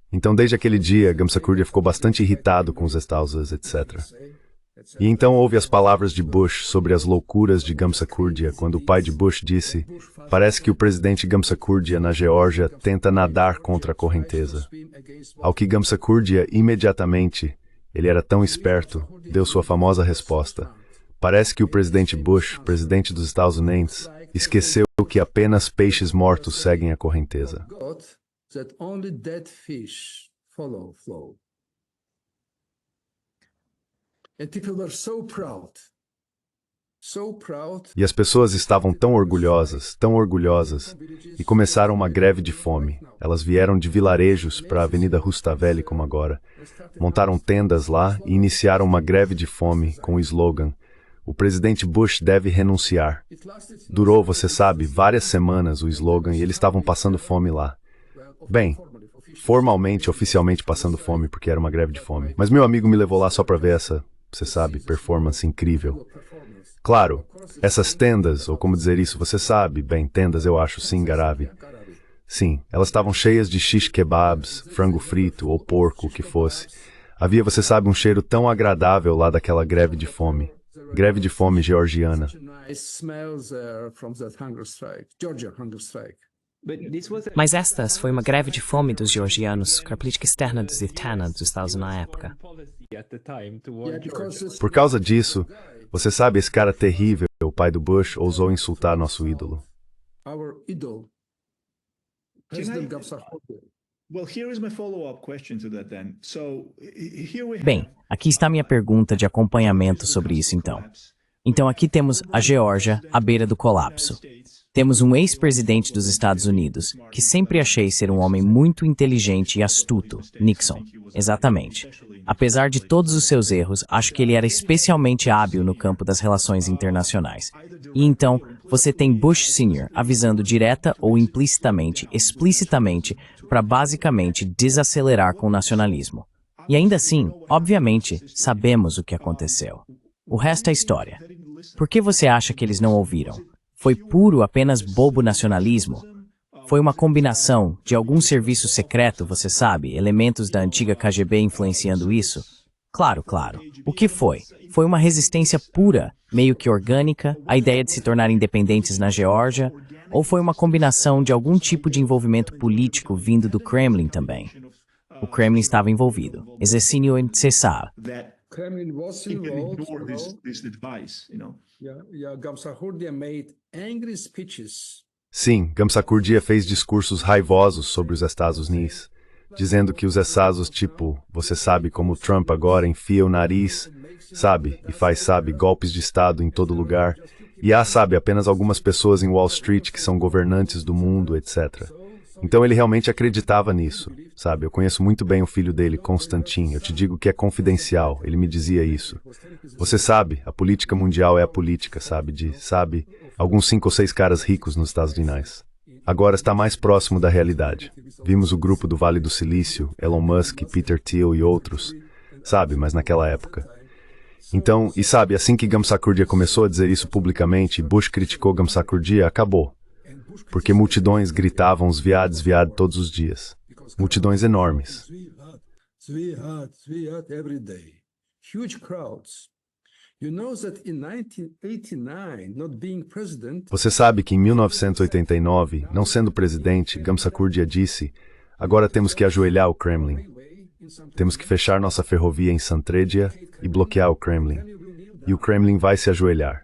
Então, desde aquele dia, Gamsakurdya ficou bastante irritado com os Estados, etc. E então houve as palavras de Bush sobre as loucuras de Gamsakurdya, quando o pai de Bush disse, parece que o presidente Gamsakurdya na Geórgia tenta nadar contra a correnteza. Ao que Gamsakurdya imediatamente, ele era tão esperto, deu sua famosa resposta, parece que o presidente Bush, presidente dos Estados Unidos, esqueceu que apenas peixes mortos seguem a correnteza. That only dead fish follow flow. And people were so proud. E as pessoas estavam tão orgulhosas, e começaram uma greve de fome. Elas vieram de vilarejos para a Avenida Rustaveli, como agora. Montaram tendas lá e iniciaram uma greve de fome com o slogan: "O presidente Bush deve renunciar." Durou, você sabe, várias semanas o slogan e eles estavam passando fome lá. Bem, formalmente, oficialmente passando fome, porque era uma greve de fome. Mas meu amigo me levou lá só para ver essa, você sabe, performance incrível. Claro, essas tendas, ou como dizer isso, você sabe, bem, tendas eu acho sim, Garavi. Sim, elas estavam cheias de shish kebabs, frango frito ou porco, o que fosse. Havia, você sabe, um cheiro tão agradável lá daquela greve de fome. Greve de fome georgiana. Mas esta foi uma greve de fome dos georgianos com a política externa dos Itana dos Estados Unidos na época. Por causa disso, você sabe, esse cara terrível, o pai do Bush, ousou insultar nosso ídolo. Bem, aqui está minha pergunta de acompanhamento sobre isso então. Então aqui temos a Geórgia à beira do colapso. Temos um ex-presidente dos Estados Unidos, que sempre achei ser um homem muito inteligente e astuto, Nixon. Exatamente. Apesar de todos os seus erros, acho que ele era especialmente hábil no campo das relações internacionais. E então, você tem Bush Sr. avisando direta ou implicitamente, explicitamente, para basicamente desacelerar com o nacionalismo. E ainda assim, obviamente, sabemos o que aconteceu. O resto é história. Por que você acha que eles não ouviram? Foi puro, apenas bobo nacionalismo? Foi uma combinação de algum serviço secreto, você sabe, elementos da antiga KGB influenciando isso? Claro, claro. O que foi? Foi uma resistência pura, meio que orgânica, a ideia de se tornar independentes na Geórgia? Ou foi uma combinação de algum tipo de envolvimento político vindo do Kremlin também? O Kremlin estava envolvido. Exercínio incessar. Kremlin was involved. Gamsahurdia made angry speeches. Sim, Gamsahurdia fez discursos raivosos sobre os Estados Unidos, dizendo que os Estados, tipo, você sabe como Trump agora enfia o nariz, sabe, e faz, sabe, golpes de Estado em todo lugar, e há, sabe, apenas algumas pessoas em Wall Street que são governantes do mundo, etc. Então ele realmente acreditava nisso, sabe? Eu conheço muito bem o filho dele, Constantin. Eu te digo que é confidencial, ele me dizia isso. Você sabe, a política mundial é a política, sabe? Sabe, alguns 5 ou 6 caras ricos nos Estados Unidos. Agora está mais próximo da realidade. Vimos o grupo do Vale do Silício, Elon Musk, Peter Thiel e outros, sabe? Mas naquela época. Então, e sabe, assim que Gamsahurdia começou a dizer isso publicamente, Bush criticou Gamsahurdia, acabou. Porque multidões gritavam os viados todos os dias. Multidões enormes. Você sabe que em 1989, não sendo presidente, Gamsahurdia disse: agora temos que ajoelhar o Kremlin. Temos que fechar nossa ferrovia em Santredia e bloquear o Kremlin. E o Kremlin vai se ajoelhar.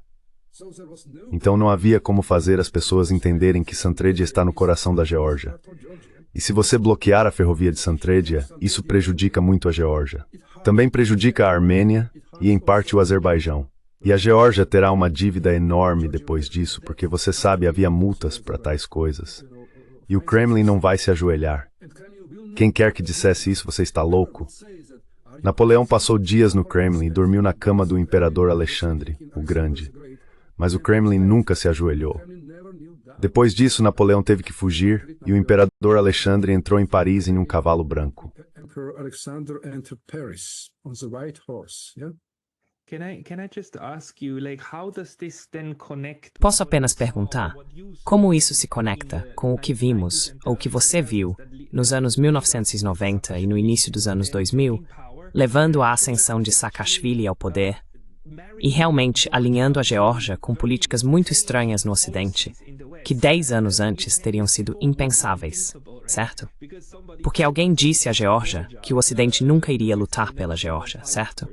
Então não havia como fazer as pessoas entenderem que Santredia está no coração da Geórgia. E se você bloquear a ferrovia de Santredia, isso prejudica muito a Geórgia. Também prejudica a Armênia e, em parte, o Azerbaijão. E a Geórgia terá uma dívida enorme depois disso, porque você sabe, havia multas para tais coisas. E o Kremlin não vai se ajoelhar. Quem quer que dissesse isso, você está louco? Napoleão passou dias no Kremlin e dormiu na cama do imperador Alexandre, o Grande. Mas o Kremlin nunca se ajoelhou. Depois disso, Napoleão teve que fugir e o imperador Alexandre entrou em Paris em um cavalo branco. Posso apenas perguntar, como isso se conecta com o que vimos, ou o que você viu, nos anos 1990 e no início dos anos 2000, levando à ascensão de Saakashvili ao poder, e realmente alinhando a Geórgia com políticas muito estranhas no Ocidente, que 10 anos antes teriam sido impensáveis, certo? Porque alguém disse à Geórgia que o Ocidente nunca iria lutar pela Geórgia, certo?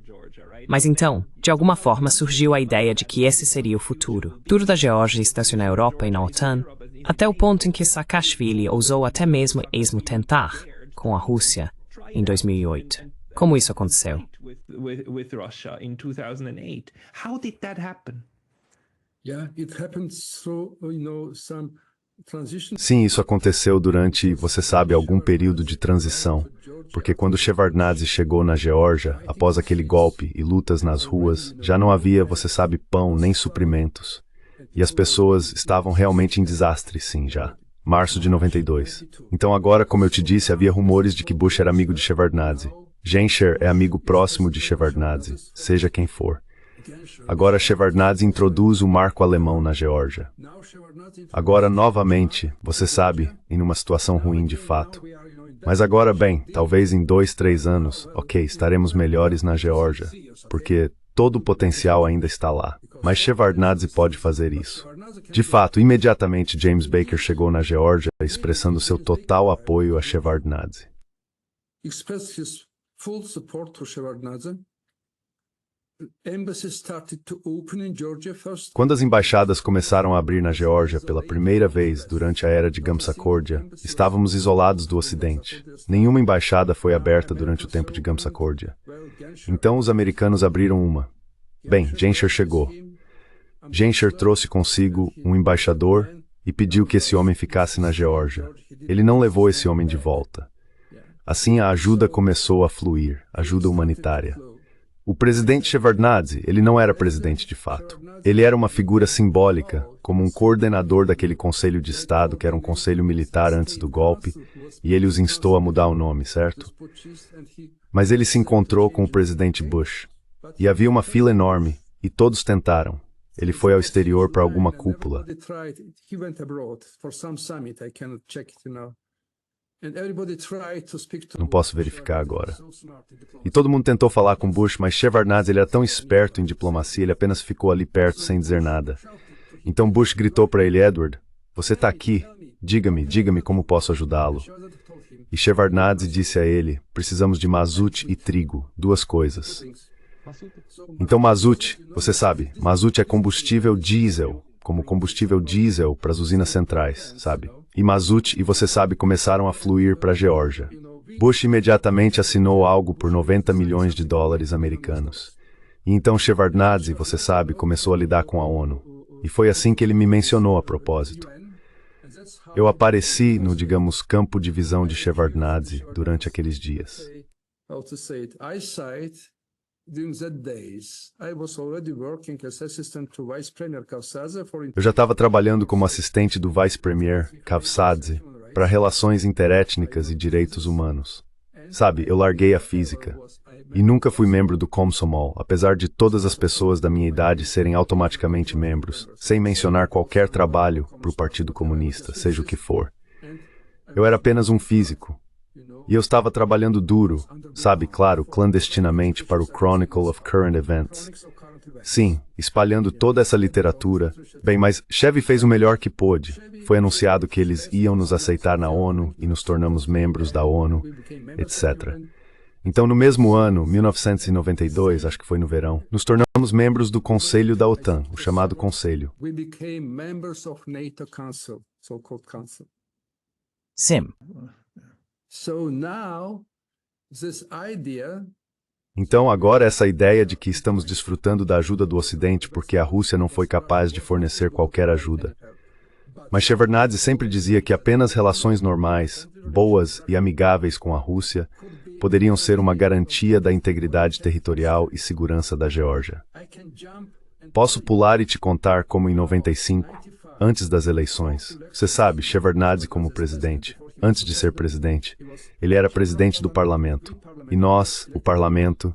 Mas então, de alguma forma surgiu a ideia de que esse seria o futuro. Tudo da Geórgia estacionou na Europa e na OTAN, até o ponto em que Saakashvili ousou até mesmo tentar com a Rússia em 2008. Como isso aconteceu? With Russia in 2008. How did that happen? Yeah, it happened through, some transition. Sim, isso aconteceu durante, você sabe, algum período de transição. Porque quando Shevardnadze chegou na Geórgia, após aquele golpe e lutas nas ruas, já não havia, você sabe, pão nem suprimentos. E as pessoas estavam realmente em desastre, sim, já. Março de 92. Então agora, como eu te disse, havia rumores de que Bush era amigo de Shevardnadze. Genscher é amigo próximo de Shevardnadze, seja quem for. Agora Shevardnadze introduz o marco alemão na Geórgia. Agora, novamente, você sabe, em uma situação ruim de fato. Mas agora, bem, talvez em 2, 3 anos, ok, estaremos melhores na Geórgia, porque todo o potencial ainda está lá. Mas Shevardnadze pode fazer isso. De fato, imediatamente James Baker chegou na Geórgia, expressando seu total apoio a Shevardnadze. Expressed his full support to Shevardnadze. Embassies started to open in Georgia first. Quando as embaixadas começaram a abrir na Geórgia pela primeira vez durante a era de Gamsakórdia, estávamos isolados do Ocidente. Nenhuma embaixada foi aberta durante o tempo de Gamsakórdia. Então os americanos abriram uma. Bem, Genscher chegou. Genscher trouxe consigo um embaixador e pediu que esse homem ficasse na Geórgia. Ele não levou esse homem de volta. Assim a ajuda começou a fluir, ajuda humanitária. O presidente Shevardnadze, ele não era presidente de fato. Ele era uma figura simbólica, como um coordenador daquele Conselho de Estado, que era um conselho militar antes do golpe, e ele os instou a mudar o nome, certo? Mas ele se encontrou com o presidente Bush. E havia uma fila enorme, e todos tentaram. Ele foi ao exterior para alguma cúpula. Não posso verificar agora. E todo mundo tentou falar com Bush, mas Shevardnadze ele era tão esperto em diplomacia, ele apenas ficou ali perto sem dizer nada. Então Bush gritou para ele, Edward, você está aqui, diga-me como posso ajudá-lo. E Shevardnadze disse a ele, precisamos de mazout e trigo, 2 coisas. Então mazout, você sabe, mazout é combustível diesel, como combustível diesel para as usinas centrais, sabe? E mazout, e você sabe, começaram a fluir para a Geórgia. Bush imediatamente assinou algo por 90 milhões de dólares americanos. E então Shevardnadze, você sabe, começou a lidar com a ONU. E foi assim que ele me mencionou a propósito. Eu apareci no, digamos, campo de visão de Shevardnadze durante aqueles dias. Eu já estava trabalhando como assistente do vice-premier Kavsadze para relações interétnicas e direitos humanos. Sabe, eu larguei a física e nunca fui membro do Komsomol, apesar de todas as pessoas da minha idade serem automaticamente membros, sem mencionar qualquer trabalho para o Partido Comunista, seja o que for. Eu era apenas um físico. E eu estava trabalhando duro, sabe, claro, clandestinamente para o Chronicle of Current Events. Sim, espalhando toda essa literatura. Bem, mas Chev fez o melhor que pôde. Foi anunciado que eles iam nos aceitar na ONU e nos tornamos membros da ONU, etc. Então, no mesmo ano, 1992, acho que foi no verão, nos tornamos membros do Conselho da OTAN, o chamado Conselho. Sim. Então, agora essa ideia de que estamos desfrutando da ajuda do Ocidente porque a Rússia não foi capaz de fornecer qualquer ajuda. Mas Shevardnadze sempre dizia que apenas relações normais, boas e amigáveis com a Rússia poderiam ser uma garantia da integridade territorial e segurança da Geórgia. Posso pular e te contar como em 95, antes das eleições, você sabe, Shevardnadze como presidente. Antes de ser presidente, ele era presidente do parlamento. E nós, o parlamento,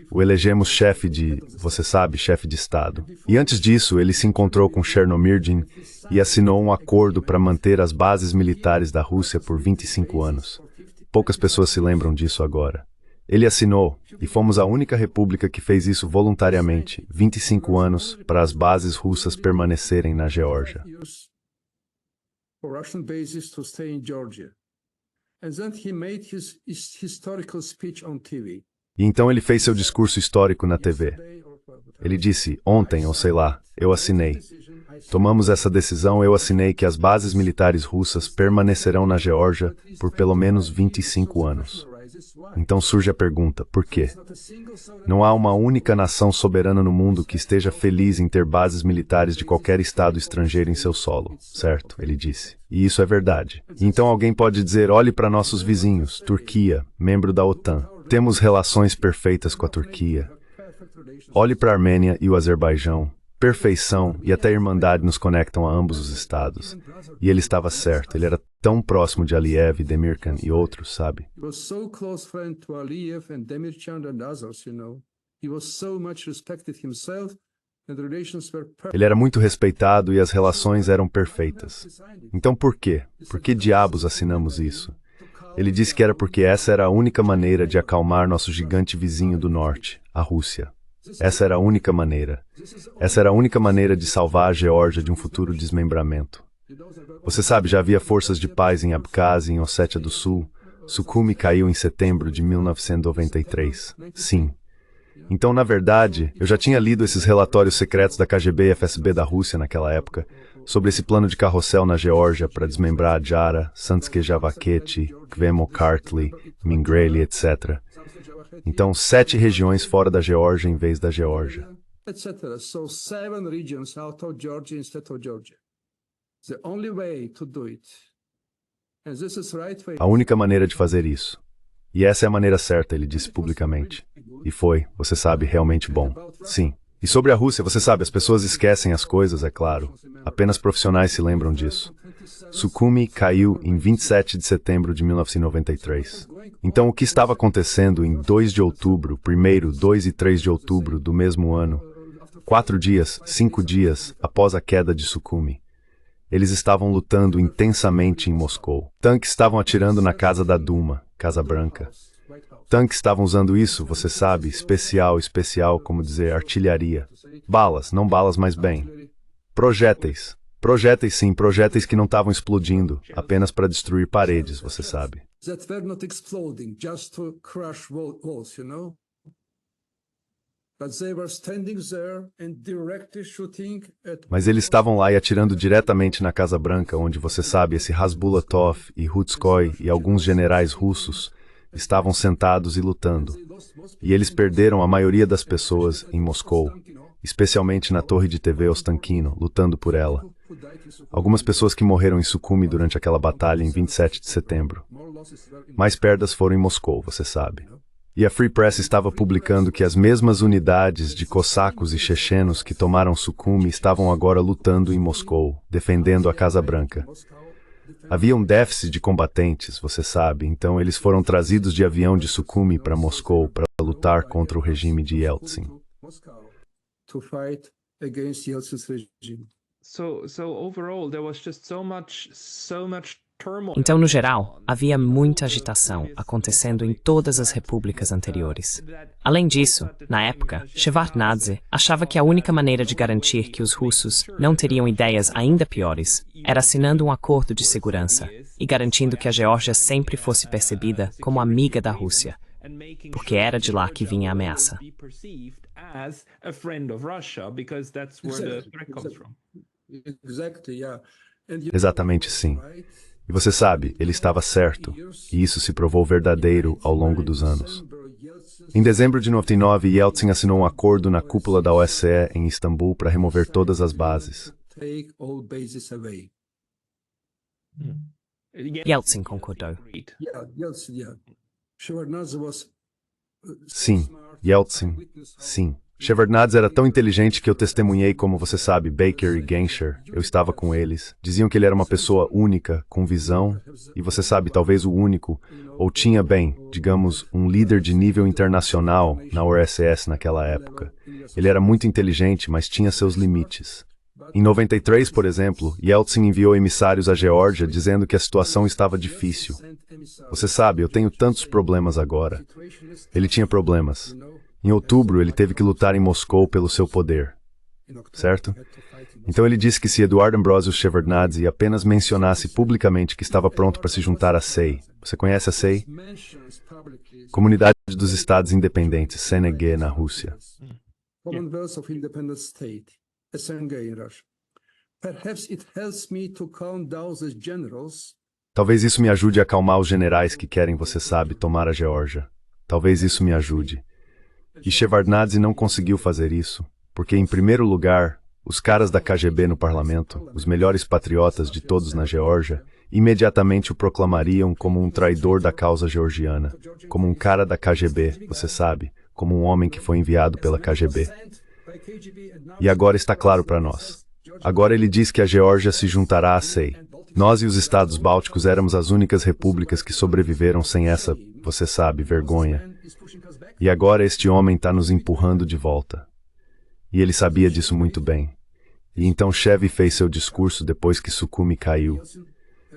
o elegemos chefe de, você sabe, chefe de Estado. E antes disso, ele se encontrou com Chernomyrdin e assinou um acordo para manter as bases militares da Rússia por 25 anos. Poucas pessoas se lembram disso agora. Ele assinou, e fomos a única república que fez isso voluntariamente, 25 anos, para as bases russas permanecerem na Geórgia. Russian bases to stay in Georgia. And then he made his historical speech on TV. E então ele fez seu discurso histórico na TV. Ele disse, ontem, ou sei lá, eu assinei. Tomamos essa decisão, eu assinei que as bases militares russas permanecerão na Geórgia por pelo menos 25 anos. Então surge a pergunta, por quê? Não há uma única nação soberana no mundo que esteja feliz em ter bases militares de qualquer estado estrangeiro em seu solo, certo? Ele disse. E isso é verdade. E então alguém pode dizer, olhe para nossos vizinhos, Turquia, membro da OTAN. Temos relações perfeitas com a Turquia. Olhe para a Armênia e o Azerbaijão. Perfeição e até irmandade nos conectam a ambos os estados. E ele estava certo, ele era tão próximo de Aliyev, Demirkan e outros, sabe? Ele era muito respeitado e as relações eram perfeitas. Então por quê? Por que diabos assinamos isso? Ele disse que era porque essa era a única maneira de acalmar nosso gigante vizinho do norte, a Rússia. Essa era a única maneira. Essa era a única maneira de salvar a Geórgia de um futuro desmembramento. Você sabe, já havia forças de paz em Abkhazia e em Ossétia do Sul. Sukhumi caiu em setembro de 1993. Sim. Então, na verdade, eu já tinha lido esses relatórios secretos da KGB e FSB da Rússia naquela época, sobre esse plano de carrossel na Geórgia para desmembrar Jara, Santskeja-Vaketi, Kvemo-Kartli, Mingreli, etc. Então, 7 regiões fora da Geórgia em vez da Geórgia. A única maneira de fazer isso. E essa é a maneira certa, ele disse publicamente. E foi, você sabe, realmente bom. Sim. E sobre a Rússia, você sabe, as pessoas esquecem as coisas, é claro. Apenas profissionais se lembram disso. Sukhumi caiu em 27 de setembro de 1993. Então, o que estava acontecendo em 2 de outubro, 1º, 2 e 3 de outubro do mesmo ano, 4 dias, 5 dias após a queda de Sukhumi? Eles estavam lutando intensamente em Moscou. Tanques estavam atirando na casa da Duma, Casa Branca. Tanques estavam usando isso, você sabe, especial, como dizer, artilharia. Balas, não balas, mas bem. Projéteis. Projéteis sim, projéteis que não estavam explodindo, apenas para destruir paredes, você sabe. Mas eles estavam lá e atirando diretamente na Casa Branca, onde, você sabe, esse Hasbulatov e Rutskoy e alguns generais russos estavam sentados e lutando. E eles perderam a maioria das pessoas em Moscou, especialmente na torre de TV Ostankino, lutando por ela. Algumas pessoas que morreram em Sukhumi durante aquela batalha em 27 de setembro. Mais perdas foram em Moscou, você sabe. E a Free Press estava publicando que as mesmas unidades de cossacos e chechenos que tomaram Sukhumi estavam agora lutando em Moscou, defendendo a Casa Branca. Havia um déficit de combatentes, você sabe, então eles foram trazidos de avião de Sukhumi para Moscou para lutar contra o regime de Yeltsin. Então, no geral, havia muita agitação acontecendo em todas as repúblicas anteriores. Além disso, na época, Shevardnadze achava que a única maneira de garantir que os russos não teriam ideias ainda piores era assinando um acordo de segurança e garantindo que a Geórgia sempre fosse percebida como amiga da Rússia, porque era de lá que vinha a ameaça. Exatamente sim. E você sabe, ele estava certo, e isso se provou verdadeiro ao longo dos anos. Em dezembro de 99, Yeltsin assinou um acordo na cúpula da OSCE em Istambul para remover todas as bases. Yeltsin concordou. Sim, Yeltsin, sim. Shevardnadze era tão inteligente que eu testemunhei como, você sabe, Baker e Genscher. Eu estava com eles. Diziam que ele era uma pessoa única, com visão, e você sabe, talvez o único, ou tinha, bem, digamos, um líder de nível internacional na URSS naquela época. Ele era muito inteligente, mas tinha seus limites. Em 93, por exemplo, Yeltsin enviou emissários à Geórgia dizendo que a situação estava difícil. Você sabe, eu tenho tantos problemas agora. Ele tinha problemas. Em outubro, ele teve que lutar em Moscou pelo seu poder, certo? Então ele disse que se Eduardo Ambrosius Shevardnadze apenas mencionasse publicamente que estava pronto para se juntar à SEI. Você conhece a SEI? Comunidade dos Estados Independentes, SNG, na Rússia. Commonwealth of Independent State, SNG in Russia. Perhaps it helps me to calm down the generals. Talvez isso me ajude a acalmar os generais que querem, você sabe, tomar a Geórgia. Talvez isso me ajude. E Shevardnadze não conseguiu fazer isso, porque, em primeiro lugar, os caras da KGB no parlamento, os melhores patriotas de todos na Geórgia, imediatamente o proclamariam como um traidor da causa georgiana, como um cara da KGB, você sabe, como um homem que foi enviado pela KGB. E agora está claro para nós. Agora ele diz que a Geórgia se juntará à SEI. Nós e os Estados Bálticos éramos as únicas repúblicas que sobreviveram sem essa, você sabe, vergonha. E agora este homem está nos empurrando de volta. E ele sabia disso muito bem. E então Shev fez seu discurso depois que Sukhumi caiu.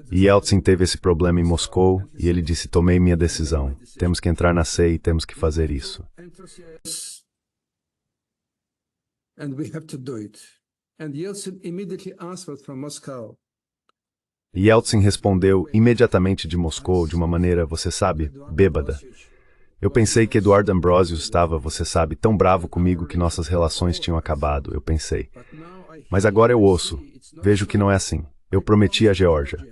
E Yeltsin teve esse problema em Moscou, e ele disse, tomei minha decisão. Temos que entrar na SEI e temos que fazer isso. And we have to do it. And Yeltsin immediately answered from Moscow. E Yeltsin respondeu imediatamente de Moscou de uma maneira, você sabe, bêbada. Eu pensei que Eduardo Ambrosius estava, você sabe, tão bravo comigo que nossas relações tinham acabado, eu pensei. Mas agora eu ouço, vejo que não é assim. Eu prometi a Geórgia.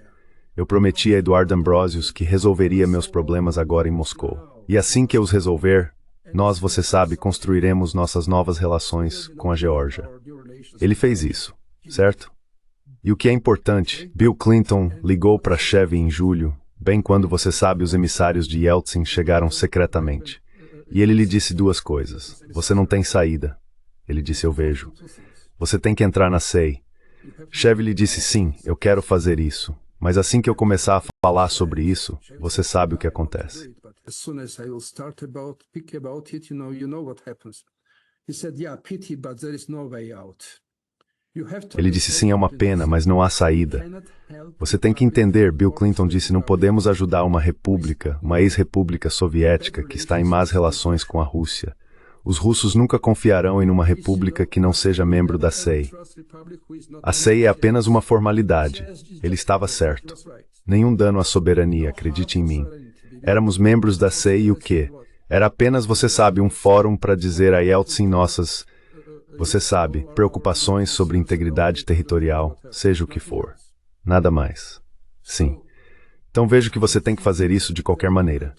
Eu prometi a Eduardo Ambrosius que resolveria meus problemas agora em Moscou. E assim que eu os resolver, nós, você sabe, construiremos nossas novas relações com a Geórgia. Ele fez isso, certo? E o que é importante, Bill Clinton ligou para Shev em julho, bem quando, você sabe, os emissários de Yeltsin chegaram secretamente. E ele lhe disse duas coisas. Você não tem saída. Ele disse, eu vejo. Você tem que entrar na SEI. Shev lhe disse, sim, eu quero fazer isso. Mas assim que eu começar a falar sobre isso, você sabe o que acontece. As soon as I will start speak about it, you know what happens. He said, yeah, pity, but there is no way out. Ele disse, sim, é uma pena, mas não há saída. Você tem que entender, Bill Clinton disse, não podemos ajudar uma república, uma ex-república soviética que está em más relações com a Rússia. Os russos nunca confiarão em uma república que não seja membro da SEI. A SEI é apenas uma formalidade. Ele estava certo. Nenhum dano à soberania, acredite em mim. Éramos membros da SEI e o quê? Era apenas, você sabe, um fórum para dizer a Yeltsin nossas, você sabe, preocupações sobre integridade territorial, seja o que for. Nada mais. Sim. Então vejo que você tem que fazer isso de qualquer maneira.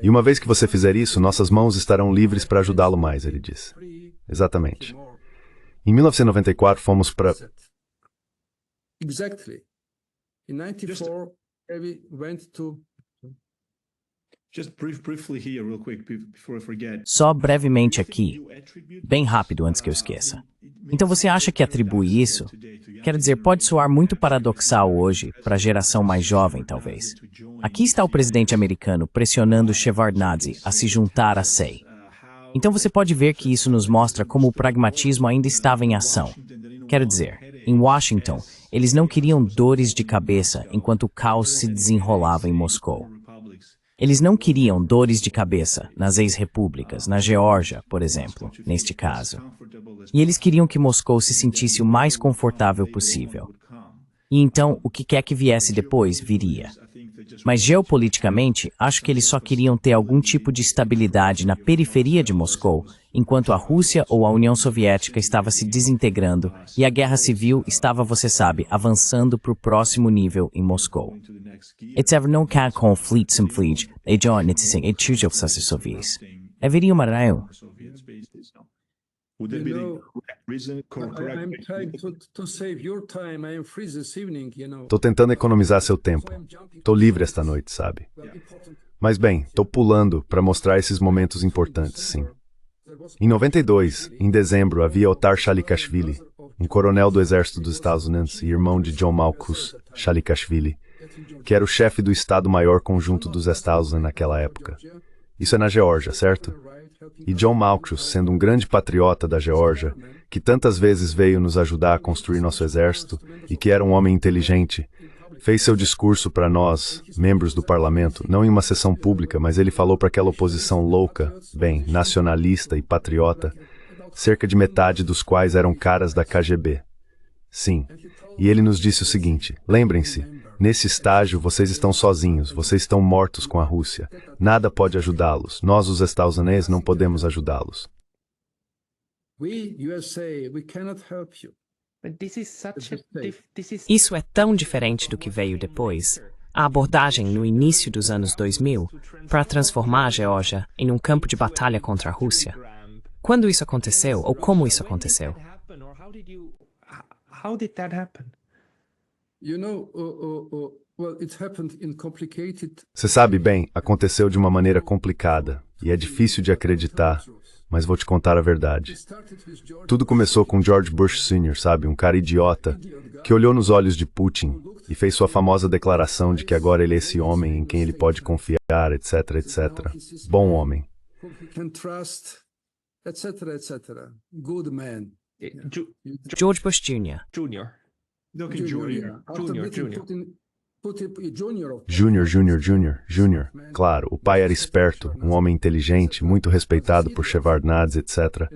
E uma vez que você fizer isso, nossas mãos estarão livres para ajudá-lo mais, ele disse. Exatamente. Em 1994, fomos para... Exactly. In 94, we went to... Só brevemente aqui, bem rápido antes que eu esqueça. Então você acha que atribui isso? Quero dizer, pode soar muito paradoxal hoje, para a geração mais jovem, talvez. Aqui está o presidente americano pressionando Shevardnadze a se juntar à SEI. Então você pode ver que isso nos mostra como o pragmatismo ainda estava em ação. Quero dizer, em Washington, eles não queriam dores de cabeça enquanto o caos se desenrolava em Moscou. Eles não queriam dores de cabeça nas ex-repúblicas, na Geórgia, por exemplo, neste caso. E eles queriam que Moscou se sentisse o mais confortável possível. E então, o que quer que viesse depois, viria. Mas geopoliticamente, acho que eles só queriam ter algum tipo de estabilidade na periferia de Moscou, enquanto a Rússia ou a União Soviética estava se desintegrando e a guerra civil estava, você sabe, avançando para o próximo nível em Moscou. Etc. não quer conflito simplesmente, e já necessitam de tudo soviéticos. Haveria uma razão. Estou tentando economizar seu tempo. Estou livre esta noite, sabe? Mas bem, estou pulando para mostrar esses momentos importantes, sim. Em 92, em dezembro, havia Otar Shalikashvili, um coronel do exército dos Estados Unidos e irmão de John Malchus Shalikashvili, que era o chefe do Estado-Maior Conjunto dos Estados naquela época. Isso é na Geórgia, certo? E John Malchus, sendo um grande patriota da Geórgia, que tantas vezes veio nos ajudar a construir nosso exército e que era um homem inteligente, fez seu discurso para nós, membros do parlamento, não em uma sessão pública, mas ele falou para aquela oposição louca, bem, nacionalista e patriota, cerca de metade dos quais eram caras da KGB. Sim. E ele nos disse o seguinte: lembrem-se, nesse estágio vocês estão sozinhos, vocês estão mortos com a Rússia. Nada pode ajudá-los. Nós, os Estados Unidos, não podemos ajudá-los. Isso é tão diferente do que veio depois. A abordagem no início dos anos 2000 para transformar a Geórgia em um campo de batalha contra a Rússia. Quando isso aconteceu ou como isso aconteceu? How did that happen? Você sabe bem, aconteceu de uma maneira complicada e é difícil de acreditar, mas vou te contar a verdade. Tudo começou com George Bush Sr., sabe, um cara idiota, que olhou nos olhos de Putin e fez sua famosa declaração de que agora ele é esse homem em quem ele pode confiar, etc, etc. Bom homem. George Bush Jr. Júnior. Claro, o pai era esperto, um homem inteligente, muito respeitado por Shevardnadze, etc.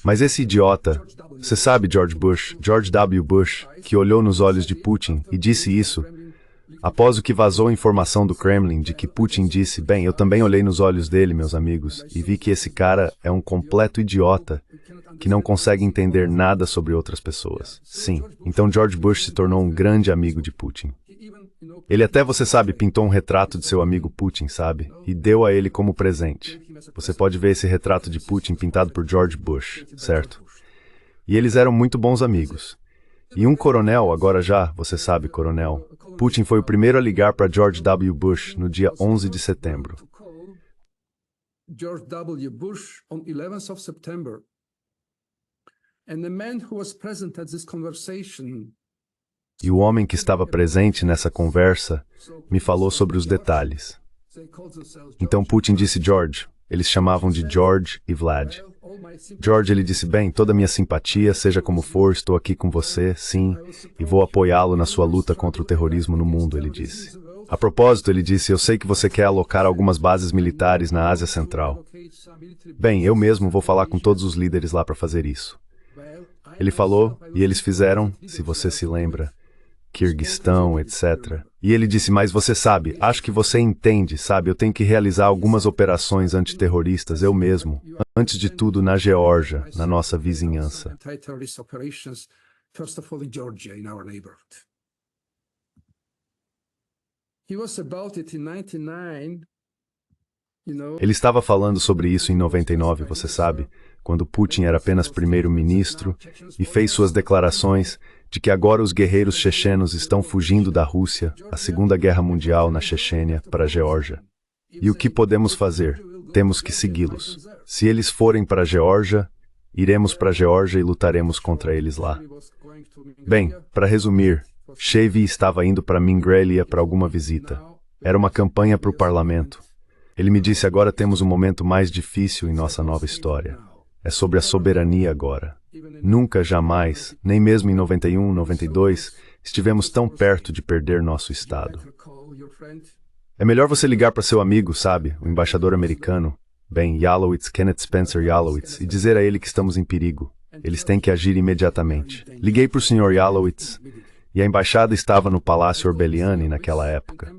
Mas esse idiota, você sabe George W. Bush, que olhou nos olhos de Putin e disse isso, após o que vazou informação do Kremlin de que Putin disse, bem, eu também olhei nos olhos dele, meus amigos, e vi que esse cara é um completo idiota, que não consegue entender nada sobre outras pessoas. Sim, então George Bush se tornou um grande amigo de Putin. Ele até, você sabe, pintou um retrato de seu amigo Putin, sabe? E deu a ele como presente. Você pode ver esse retrato de Putin pintado por George Bush, certo? E eles eram muito bons amigos. E um coronel, agora já, você sabe, coronel, Putin foi o primeiro a ligar para George W. Bush no dia 11 de setembro. George W. Bush on 11th of September. And the man who was present at this conversation. E o homem que estava presente nessa conversa me falou sobre os detalhes. Então Putin disse George, eles chamavam de George e Vlad. George, ele disse, bem, toda a minha simpatia, seja como for, estou aqui com você, sim, e vou apoiá-lo na sua luta contra o terrorismo no mundo, ele disse. A propósito, ele disse, eu sei que você quer alocar algumas bases militares na Ásia Central. Bem, eu mesmo vou falar com todos os líderes lá para fazer isso. Ele falou, e eles fizeram, se você se lembra, Quirguistão, etc. E ele disse, mas você sabe, acho que você entende, sabe, eu tenho que realizar algumas operações antiterroristas eu mesmo, antes de tudo na Geórgia, na nossa vizinhança. Ele estava falando sobre isso em 99, você sabe, quando Putin era apenas primeiro-ministro e fez suas declarações de que agora os guerreiros chechenos estão fugindo da Rússia, a Segunda Guerra Mundial na Chechênia, para a Geórgia. E o que podemos fazer? Temos que segui-los. Se eles forem para a Geórgia, iremos para a Geórgia e lutaremos contra eles lá. Bem, para resumir, Chevy estava indo para Mingrelia para alguma visita. Era uma campanha para o parlamento. Ele me disse, agora temos um momento mais difícil em nossa nova história. É sobre a soberania agora. Nunca, jamais, nem mesmo em 91, 92, estivemos tão perto de perder nosso Estado. É melhor você ligar para seu amigo, sabe, o embaixador americano, bem, Yalowitz, Kenneth Spencer Yalowitz, e dizer a ele que estamos em perigo. Eles têm que agir imediatamente. Liguei para o Sr. Yalowitz, e a embaixada estava no Palácio Orbeliani naquela época.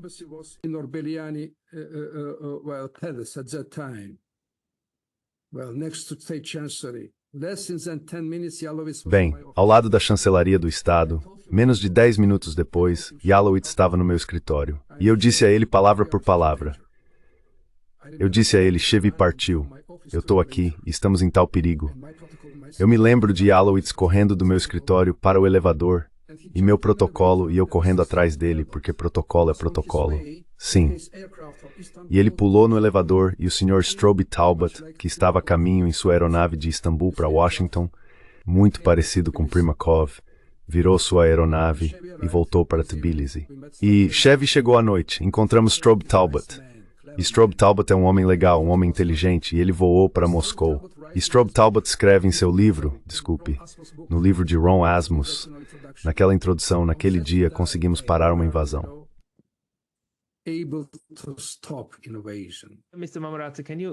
Bem, ao lado da chancelaria do Estado, menos de 10 minutos depois, Yalowitz estava no meu escritório. E eu disse a ele palavra por palavra. Eu disse a ele, Chevy partiu. Eu estou aqui, estamos em tal perigo. Eu me lembro de Yalowitz correndo do meu escritório para o elevador, e meu protocolo, e eu correndo atrás dele, porque protocolo é protocolo. Sim. E ele pulou no elevador e o Sr. Strobe Talbot, que estava a caminho em sua aeronave de Istambul para Washington, muito parecido com Primakov, virou sua aeronave e voltou para Tbilisi. E Chevy chegou à noite, encontramos Strobe Talbot. E Strobe Talbot é um homem legal, um homem inteligente, e ele voou para Moscou. E Strobe Talbot escreve em seu livro, no livro de Ron Asmus, naquela introdução, naquele dia conseguimos parar uma invasão.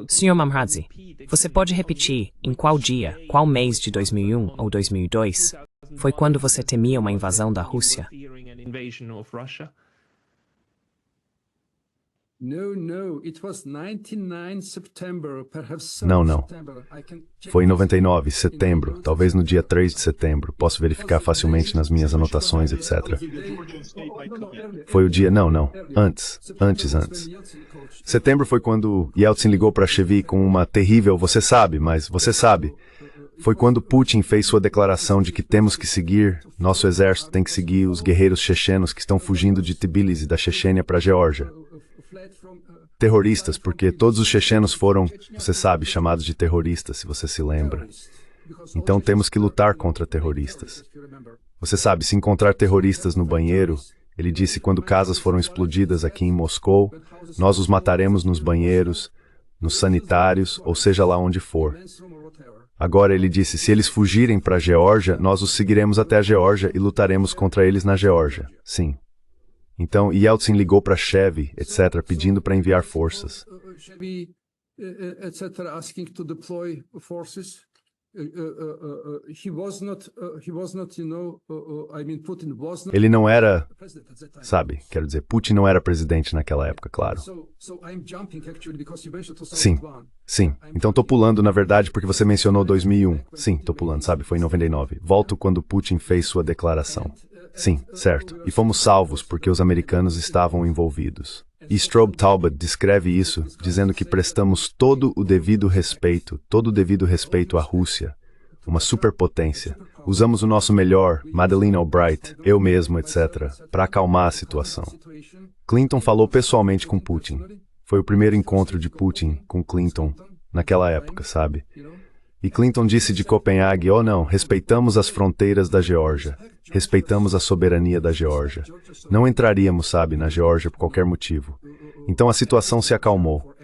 Sr. Mamradze, você pode repetir em qual dia, qual mês de 2001 ou 2002 Foi quando você temia uma invasão da Rússia? Não, não. Foi em 99, setembro, talvez no dia 3 de setembro. Posso verificar facilmente nas minhas anotações, etc. Foi o dia... Não. Antes. Setembro foi quando Yeltsin ligou para Chevy com uma terrível... Você sabe, mas você sabe. Foi quando Putin fez sua declaração de que temos que seguir, nosso exército tem que seguir os guerreiros chechenos que estão fugindo de Tbilisi, da Chechênia, para a Geórgia. Terroristas, porque todos os chechenos foram, você sabe, chamados de terroristas, se você se lembra. Então temos que lutar contra terroristas. Você sabe, se encontrar terroristas no banheiro, ele disse, quando casas foram explodidas aqui em Moscou, nós os mataremos nos banheiros, nos sanitários, ou seja lá onde for. Agora ele disse, se eles fugirem para a Geórgia, nós os seguiremos até a Geórgia e lutaremos contra eles na Geórgia. Sim. Então, Yeltsin ligou para Chevy, etc., pedindo para enviar forças. Ele não era, sabe, quero dizer, Putin não era presidente naquela época, claro. Sim. Então estou pulando, na verdade, porque você mencionou 2001. Sim, estou pulando, sabe, foi em 99. Volto quando Putin fez sua declaração. Sim, certo. E fomos salvos porque os americanos estavam envolvidos. E Strobe Talbot descreve isso, dizendo que prestamos todo o devido respeito à Rússia, uma superpotência. Usamos o nosso melhor, Madeleine Albright, eu mesmo, etc., para acalmar a situação. Clinton falou pessoalmente com Putin. Foi o primeiro encontro de Putin com Clinton naquela época, sabe? E Clinton disse de Copenhague, oh não, respeitamos as fronteiras da Geórgia, respeitamos a soberania da Geórgia. Não entraríamos, sabe, na Geórgia por qualquer motivo. Então a situação se acalmou.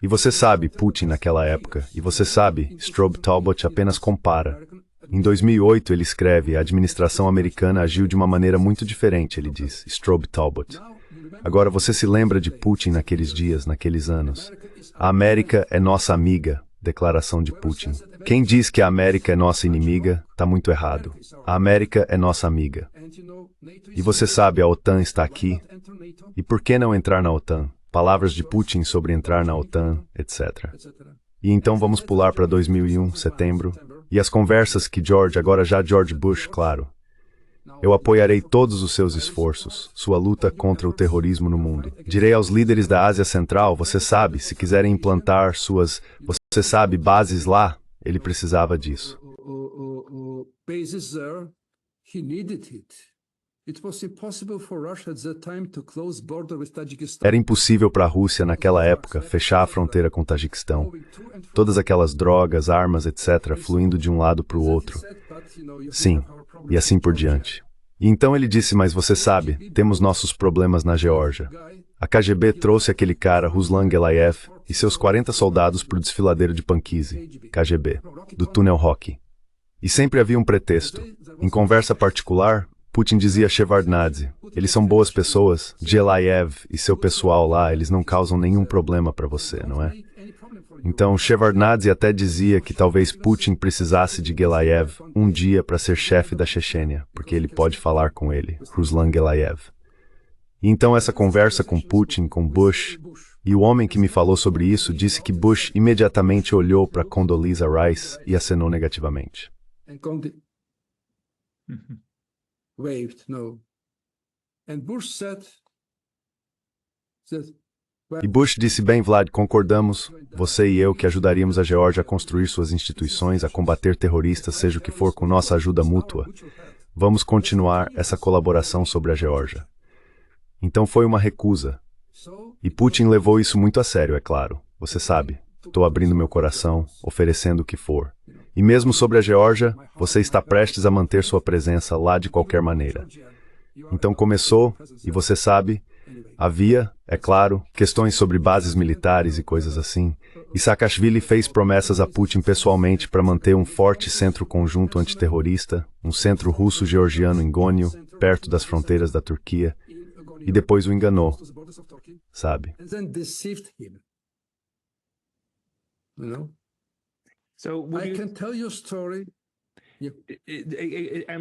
E você sabe, Putin naquela época, e você sabe, Strobe Talbot apenas compara. Em 2008 ele escreve, a administração americana agiu de uma maneira muito diferente, ele diz, Strobe Talbot. Agora você se lembra de Putin naqueles dias, naqueles anos. A América é nossa amiga, declaração de Putin. Quem diz que a América é nossa inimiga, está muito errado. A América é nossa amiga. E você sabe, a OTAN está aqui. E por que não entrar na OTAN? Palavras de Putin sobre entrar na OTAN, etc. E então vamos pular para 2001, setembro. E as conversas que agora já George Bush, claro. Eu apoiarei todos os seus esforços, sua luta contra o terrorismo no mundo. Direi aos líderes da Ásia Central, você sabe, se quiserem implantar suas, você sabe, bases lá, ele precisava disso. Era impossível para a Rússia, naquela época, fechar a fronteira com o Tajiquistão. Todas aquelas drogas, armas, etc., fluindo de um lado para o outro. Sim, e assim por diante. E então ele disse, mas você sabe, temos nossos problemas na Geórgia. A KGB trouxe aquele cara, Ruslan Gelayev, e seus 40 soldados para o desfiladeiro de Pankisi, KGB, do túnel Rocky. E sempre havia um pretexto. Em conversa particular, Putin dizia a Shevardnadze, eles são boas pessoas, Gelayev e seu pessoal lá, eles não causam nenhum problema para você, não é? Então Shevardnadze até dizia que talvez Putin precisasse de Gelayev um dia para ser chefe da Chechênia, porque ele pode falar com ele, Ruslan Gelayev. E então essa conversa com Putin, com Bush, e o homem que me falou sobre isso disse que Bush imediatamente olhou para Condoleezza Rice e acenou negativamente. Waved, no. And Bush said E Bush disse, bem, Vlad, concordamos, você e eu, que ajudaríamos a Geórgia a construir suas instituições, a combater terroristas, seja o que for, com nossa ajuda mútua. Vamos continuar essa colaboração sobre a Geórgia. Então foi uma recusa. E Putin levou isso muito a sério, é claro. Você sabe, estou abrindo meu coração, oferecendo o que for. E mesmo sobre a Geórgia, você está prestes a manter sua presença lá de qualquer maneira. Então começou, e você sabe, havia, é claro, questões sobre bases militares e coisas assim, e Saakashvili fez promessas a Putin pessoalmente para manter um forte centro conjunto antiterrorista, um centro russo-georgiano em Gônio, perto das fronteiras da Turquia, e depois o enganou. sabe? and then deceived him. You know, So would I you- can tell you a story.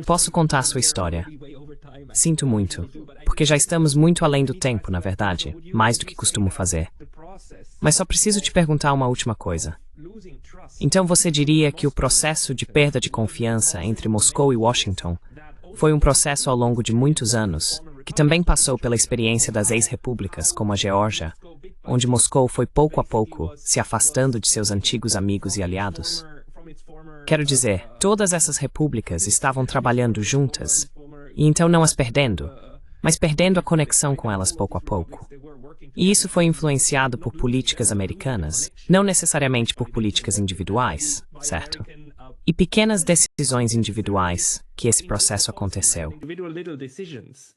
Posso contar sua história? Sinto muito, porque já estamos muito além do tempo, na verdade, mais do que costumo fazer. Mas só preciso te perguntar uma última coisa. Então você diria que o processo de perda de confiança entre Moscou e Washington foi um processo ao longo de muitos anos, que também passou pela experiência das ex-repúblicas, como a Geórgia, onde Moscou foi pouco a pouco se afastando de seus antigos amigos e aliados? Quero dizer, todas essas repúblicas estavam trabalhando juntas, e então não as perdendo, mas perdendo a conexão com elas pouco a pouco. E isso foi influenciado por políticas americanas, não necessariamente por políticas individuais, certo? E pequenas decisões individuais que esse processo aconteceu. individual little decisions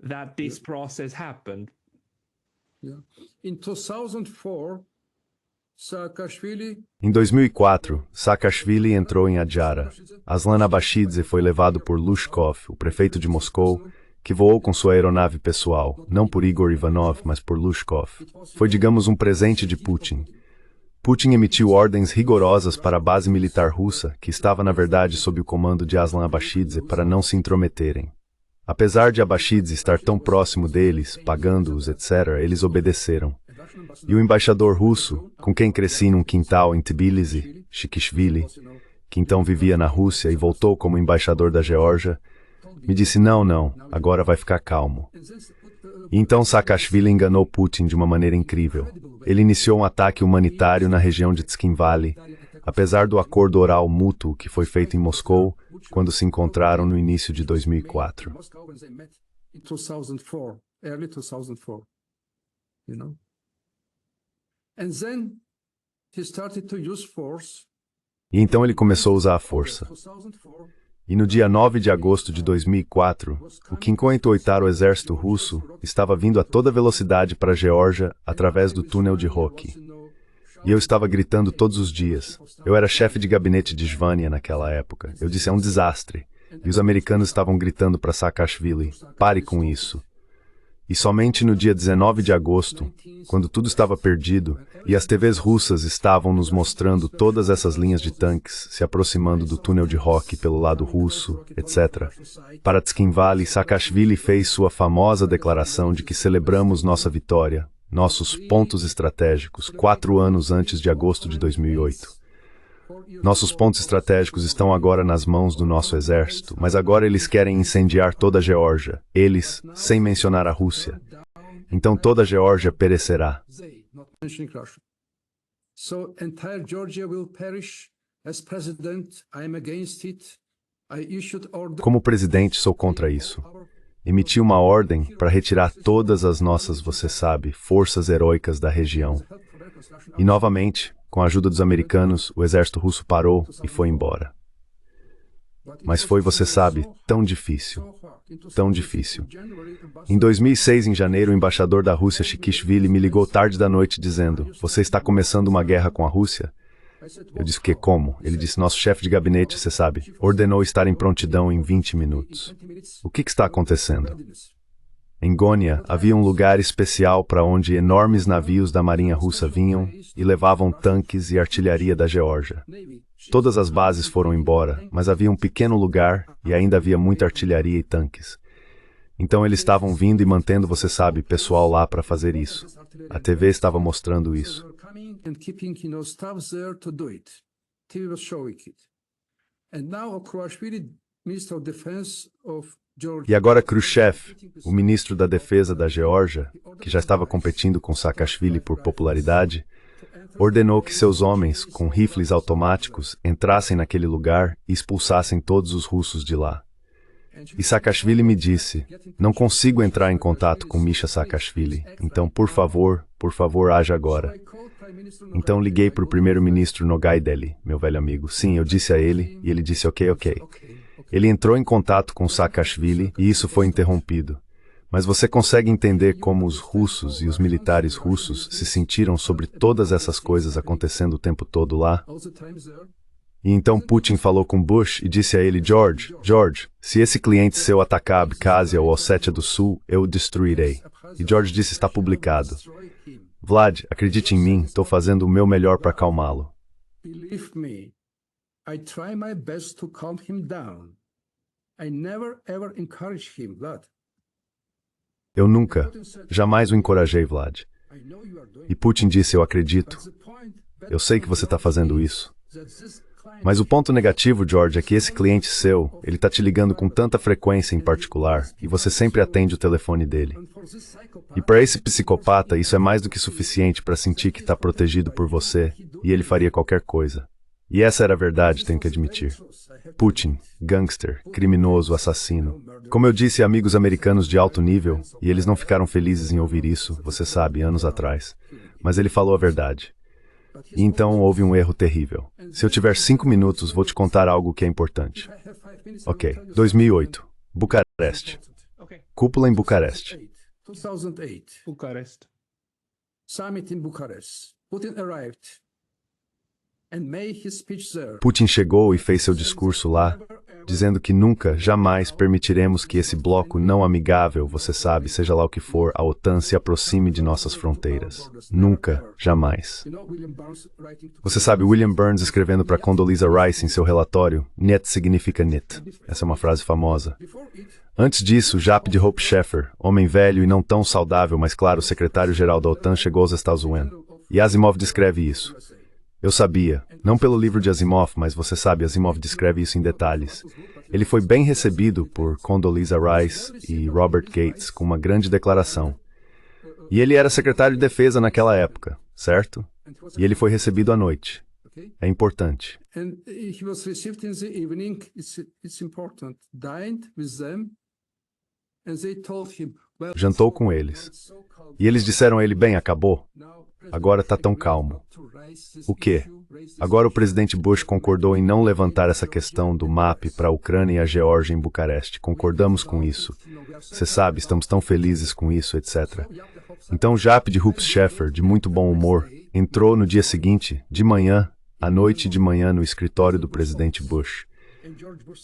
that this process happened. Yeah. In 2004, Saakashvili Em 2004, Saakashvili entrou em Adjara. Aslan Abashidze foi levado por Lushkov, o prefeito de Moscou, que voou com sua aeronave pessoal, não por Igor Ivanov, mas por Lushkov. Foi, digamos, um presente de Putin. Putin emitiu ordens rigorosas para a base militar russa, que estava, na verdade, sob o comando de Aslan Abashidze, para não se intrometerem. Apesar de Abashidze estar tão próximo deles, pagando-os, etc., eles obedeceram. E o embaixador russo, com quem cresci num quintal em Tbilisi, Shikishvili, que então vivia na Rússia e voltou como embaixador da Geórgia, me disse, não, agora vai ficar calmo. E então Saakashvili enganou Putin de uma maneira incrível. Ele iniciou um ataque humanitário na região de Tskhinvali, apesar do acordo oral mútuo que foi feito em Moscou, quando se encontraram no início de 2004. Moscow when they met in 2004, early 2004, you know. And then he started to use force. E então ele começou a usar a força. 2004, E no dia 9 de agosto de 2004, o 58º Exército Russo estava vindo a toda velocidade para a Geórgia através do túnel de Roki. E eu estava gritando todos os dias. Eu era chefe de gabinete de Zvania naquela época. Eu disse, é um desastre. E os americanos estavam gritando para Saakashvili, pare com isso. E somente no dia 19 de agosto, quando tudo estava perdido, e as TVs russas estavam nos mostrando todas essas linhas de tanques se aproximando do túnel de Roki pelo lado russo, etc., para Tskhinvali, Saakashvili fez sua famosa declaração de que celebramos nossa vitória, nossos pontos estratégicos, 4 anos antes de agosto de 2008. Nossos pontos estratégicos estão agora nas mãos do nosso exército, mas agora eles querem incendiar toda a Geórgia, eles, sem mencionar a Rússia. Então toda a Geórgia perecerá. they, not mentioning Russia. So entire Georgia will perish. As president, I am against it. I issued order. Como presidente, sou contra isso. Emiti uma ordem para retirar todas as nossas, você sabe, forças heróicas da região. E novamente, com a ajuda dos americanos, o exército russo parou e foi embora. Mas foi, você sabe, tão difícil. Tão difícil. Em 2006, em janeiro, o embaixador da Rússia, Shikishvili, me ligou tarde da noite dizendo, você está começando uma guerra com a Rússia? Eu disse, que como? Ele disse, nosso chefe de gabinete, você sabe, ordenou estar em prontidão em 20 minutos. O que está acontecendo? Em Gônia, havia um lugar especial para onde enormes navios da marinha russa vinham e levavam tanques e artilharia da Geórgia. Todas as bases foram embora, mas havia um pequeno lugar e ainda havia muita artilharia e tanques. Então eles estavam vindo e mantendo, você sabe, pessoal lá para fazer isso. A TV estava mostrando isso. And keeping, staff there to do it. TV was showing it. And now Kruashvili, Minister of Defense of Georgia. E agora Khrushchev, o ministro da Defesa da Geórgia, que já estava competindo com Saakashvili por popularidade, ordenou que seus homens, com rifles automáticos, entrassem naquele lugar e expulsassem todos os russos de lá. E Saakashvili me disse, não consigo entrar em contato com Misha Saakashvili, então por favor, haja agora. Então liguei para o primeiro-ministro Nogaideli, meu velho amigo. Sim, eu disse a ele, e ele disse ok. Ele entrou em contato com Saakashvili e isso foi interrompido. Mas você consegue entender como os russos e os militares russos se sentiram sobre todas essas coisas acontecendo o tempo todo lá? All the times there. E então Putin falou com Bush e disse a ele, George, se esse cliente seu atacar Abkhazia ou Ossétia do Sul, eu o destruirei. E George disse, está publicado. Vlad, acredite em mim, estou fazendo o meu melhor para acalmá-lo. Believe me, I try my best to calm him down. I never ever encourage him, Vlad. Eu nunca, jamais o encorajei, Vlad. I know you are doing E Putin disse, eu acredito. the point. Eu sei que você está fazendo isso. Mas o ponto negativo, George, é que esse cliente seu, ele está te ligando com tanta frequência em particular, e você sempre atende o telefone dele. E para esse psicopata, isso é mais do que suficiente para sentir que está protegido por você, e ele faria qualquer coisa. E essa era a verdade, tenho que admitir. Putin, gangster, criminoso, assassino. Como eu disse a amigos americanos de alto nível, e eles não ficaram felizes em ouvir isso, você sabe, anos atrás. Mas ele falou a verdade. E então houve um erro terrível. Se eu tiver 5 minutos, vou te contar algo que é importante. Ok, 2008, Bucareste. Cúpula em Bucareste. 2008, Bucharest. summit in Bucharest. Putin arrived and made his speech there. Putin chegou e fez seu discurso lá, dizendo que nunca, jamais permitiremos que esse bloco não amigável, você sabe, seja lá o que for, a OTAN se aproxime de nossas fronteiras. Nunca, jamais. You know, William Burns writing to Você sabe, William Burns escrevendo para Condoleezza Rice em seu relatório, "Niet significa nit." Essa é uma frase famosa. before it. Antes disso, Jaap de Hoop Scheffer, homem velho e não tão saudável, mas claro, secretário-geral da OTAN, chegou aos Estados Unidos. E Asimov descreve isso. Eu sabia, não pelo livro de Asimov, mas você sabe, Asimov descreve isso em detalhes. Ele foi bem recebido por Condoleezza Rice e Robert Gates com uma grande declaração. E ele era secretário de defesa naquela época, certo? E ele foi recebido à noite. É importante. And he was received in the evening. It's important. Dined with them, and they told him, well, Jantou com eles. E eles disseram a ele, bem, acabou. Agora está tão calmo. O quê? Agora o presidente Bush concordou em não levantar essa questão do MAP para a Ucrânia e a Geórgia em Bucareste. Concordamos com isso. Você sabe, estamos tão felizes com isso, etc. Então Jaap de Hoop Scheffer, de muito bom humor, entrou no dia seguinte, de manhã, à noite de manhã, no escritório do presidente Bush.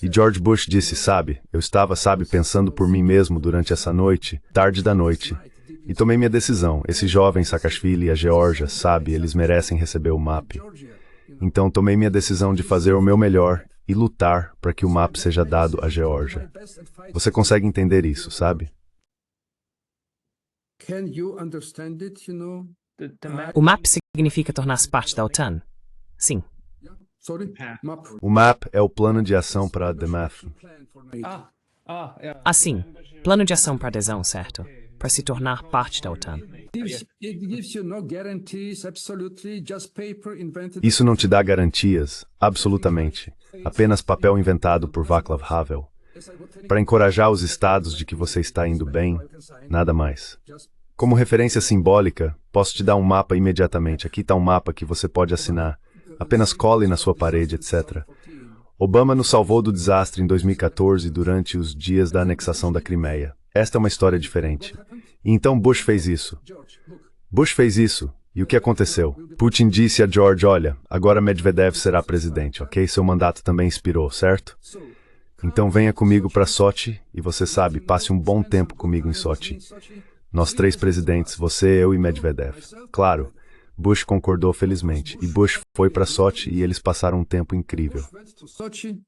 E George Bush disse, sabe, eu estava, pensando por mim mesmo durante essa noite, tarde da noite. E tomei minha decisão. Esse jovem Saakashvili e a Geórgia, sabe, eles merecem receber o MAP. Então tomei minha decisão de fazer o meu melhor e lutar para que o MAP seja dado à Geórgia. Você consegue entender isso, sabe? Can you understand it, you know? The map. O MAP significa tornar-se parte da OTAN? Sim. Sorry? Map. O MAP é o plano de ação para a DMAF. Plan for NATO. Yeah. Assim, plano de ação para adesão, certo? Para se tornar parte da OTAN. It gives you no guarantees, absolutely, just paper invented. Isso não te dá garantias, absolutamente. Apenas papel inventado por Václav Havel. Para encorajar os estados de que você está indo bem, nada mais. Como referência simbólica, posso te dar um mapa imediatamente. Aqui está um mapa que você pode assinar. Apenas cole na sua parede, etc. Obama nos salvou do desastre em 2014 durante os dias da anexação da Crimeia. Esta é uma história diferente. E então Bush fez isso. Bush fez isso. E o que aconteceu? Putin disse a George, olha, agora Medvedev será presidente, ok? Seu mandato também expirou, certo? Então venha comigo para Sochi e você sabe, passe um bom tempo comigo em Sochi. Nós 3 presidentes, você, eu e Medvedev. Claro, Bush concordou felizmente. E Bush foi para Sochi e eles passaram um tempo incrível. Went to Sochi,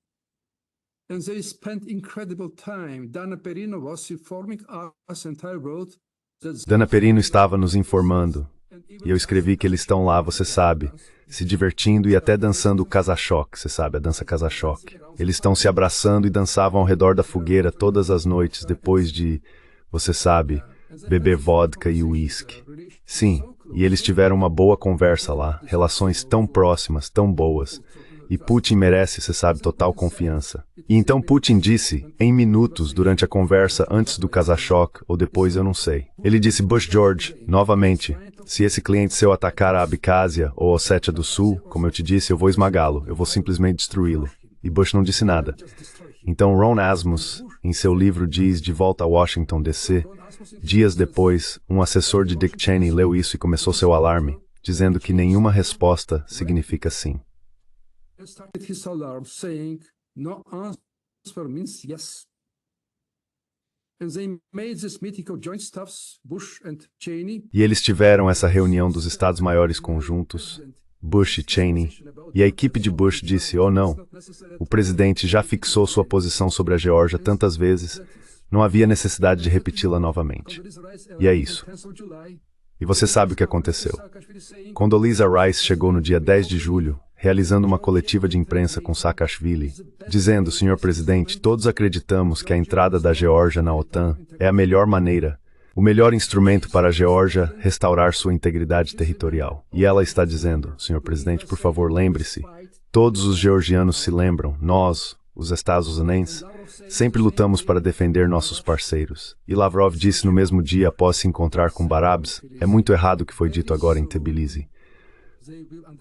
and they spent incredible time. Dana Perino was informing us, and I wrote that Dana Perino estava nos informando. E eu escrevi que eles estão lá, você sabe, se divertindo e até dançando o Kazachok, você sabe, a dança Kazachok. Eles estão se abraçando e dançavam ao redor da fogueira todas as noites depois de, você sabe, beber vodka e uísque. Sim, e eles tiveram uma boa conversa lá, relações tão próximas, tão boas. E Putin merece, você sabe, total confiança. E então Putin disse, em minutos, durante a conversa antes do Kazachok, ou depois, eu não sei. Ele disse, Bush George, novamente, se esse cliente seu atacar a Abkhazia ou a Ossétia do Sul, como eu te disse, eu vou esmagá-lo, eu vou simplesmente destruí-lo. E Bush não disse nada. Então Ron Asmus, em seu livro diz De Volta a Washington, D.C., dias depois, um assessor de Dick Cheney leu isso e começou seu alarme, dizendo que nenhuma resposta significa sim. started his alarm saying, no answer means yes. and they made this mythical joint staffs, Bush and Cheney. E eles tiveram essa reunião dos Estados-Maiores conjuntos, Bush e Cheney, e a equipe de Bush disse, oh não, o presidente já fixou sua posição sobre a Geórgia tantas vezes, não havia necessidade de repeti-la novamente. E é isso. E você sabe o que aconteceu. Condoleezza Rice chegou no dia 10 de julho, realizando uma coletiva de imprensa com Saakashvili, dizendo, Senhor Presidente, todos acreditamos que a entrada da Geórgia na OTAN é a melhor maneira, o melhor instrumento para a Geórgia restaurar sua integridade territorial. E ela está dizendo, Senhor Presidente, por favor, lembre-se, todos os georgianos se lembram, nós, os Estados Unidos, sempre lutamos para defender nossos parceiros. E Lavrov disse no mesmo dia após se encontrar com Barabs, é muito errado o que foi dito agora em Tbilisi.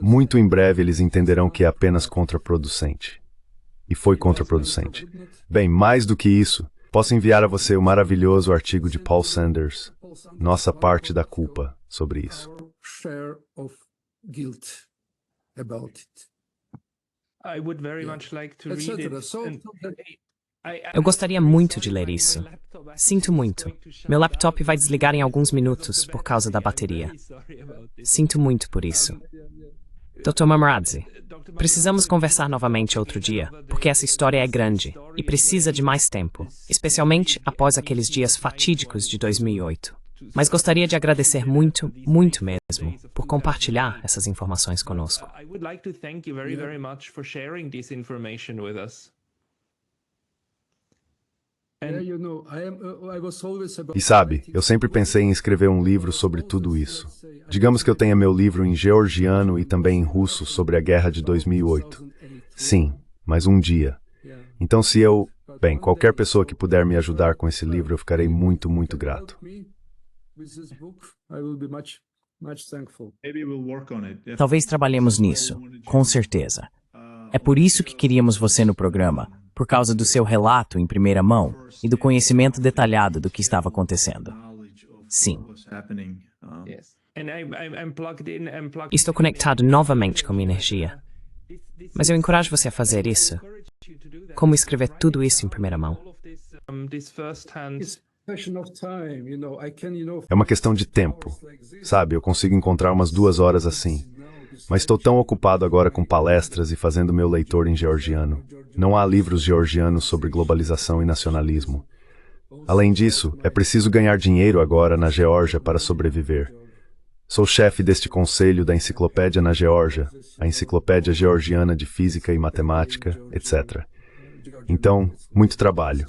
Muito em breve eles entenderão que é apenas contraproducente. E foi contraproducente. Bem, mais do que isso, posso enviar a você o maravilhoso artigo de Paul Sanders, Nossa Parte da Culpa, sobre isso. Share of guilt about it. I would very much like to read it. Eu gostaria muito de ler isso. Sinto muito. Meu laptop vai desligar em alguns minutos por causa da bateria. Sinto muito por isso. Dr. Mamaradze, precisamos conversar novamente outro dia, porque essa história é grande e precisa de mais tempo, especialmente após aqueles dias fatídicos de 2008. Mas gostaria de agradecer muito, muito mesmo, por compartilhar essas informações conosco. I would like to thank you very much for sharing this information with us. E sabe, eu sempre pensei em escrever um livro sobre tudo isso. Digamos que eu tenha meu livro em georgiano e também em russo sobre a guerra de 2008. Sim, mas um dia. Então se eu... Bem, qualquer pessoa que puder me ajudar com esse livro, eu ficarei muito, muito grato. Talvez trabalhemos nisso, com certeza. É por isso que queríamos você no programa, por causa do seu relato em primeira mão e do conhecimento detalhado do que estava acontecendo. Sim. Estou conectado novamente com minha energia. Mas eu encorajo você a fazer isso. Como escrever tudo isso em primeira mão? É uma questão de tempo. Sabe, eu consigo encontrar umas 2 horas assim. Mas estou tão ocupado agora com palestras e fazendo meu leitor em georgiano. Não há livros georgianos sobre globalização e nacionalismo. Além disso, é preciso ganhar dinheiro agora na Geórgia para sobreviver. Sou chefe deste conselho da Enciclopédia na Geórgia, a Enciclopédia Georgiana de Física e Matemática, etc. Então, muito trabalho.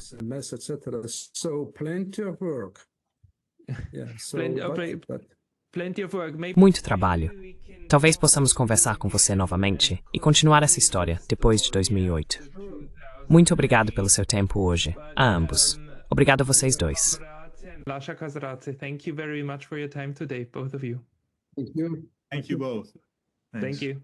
Muito trabalho. Talvez possamos conversar com você novamente e continuar essa história depois de 2008. Muito obrigado pelo seu tempo hoje, a ambos. Obrigado a vocês dois. Lasha Kazradze, thank you very much for your time today, both of you. Thank you. Thank you both. Thanks. Thank you.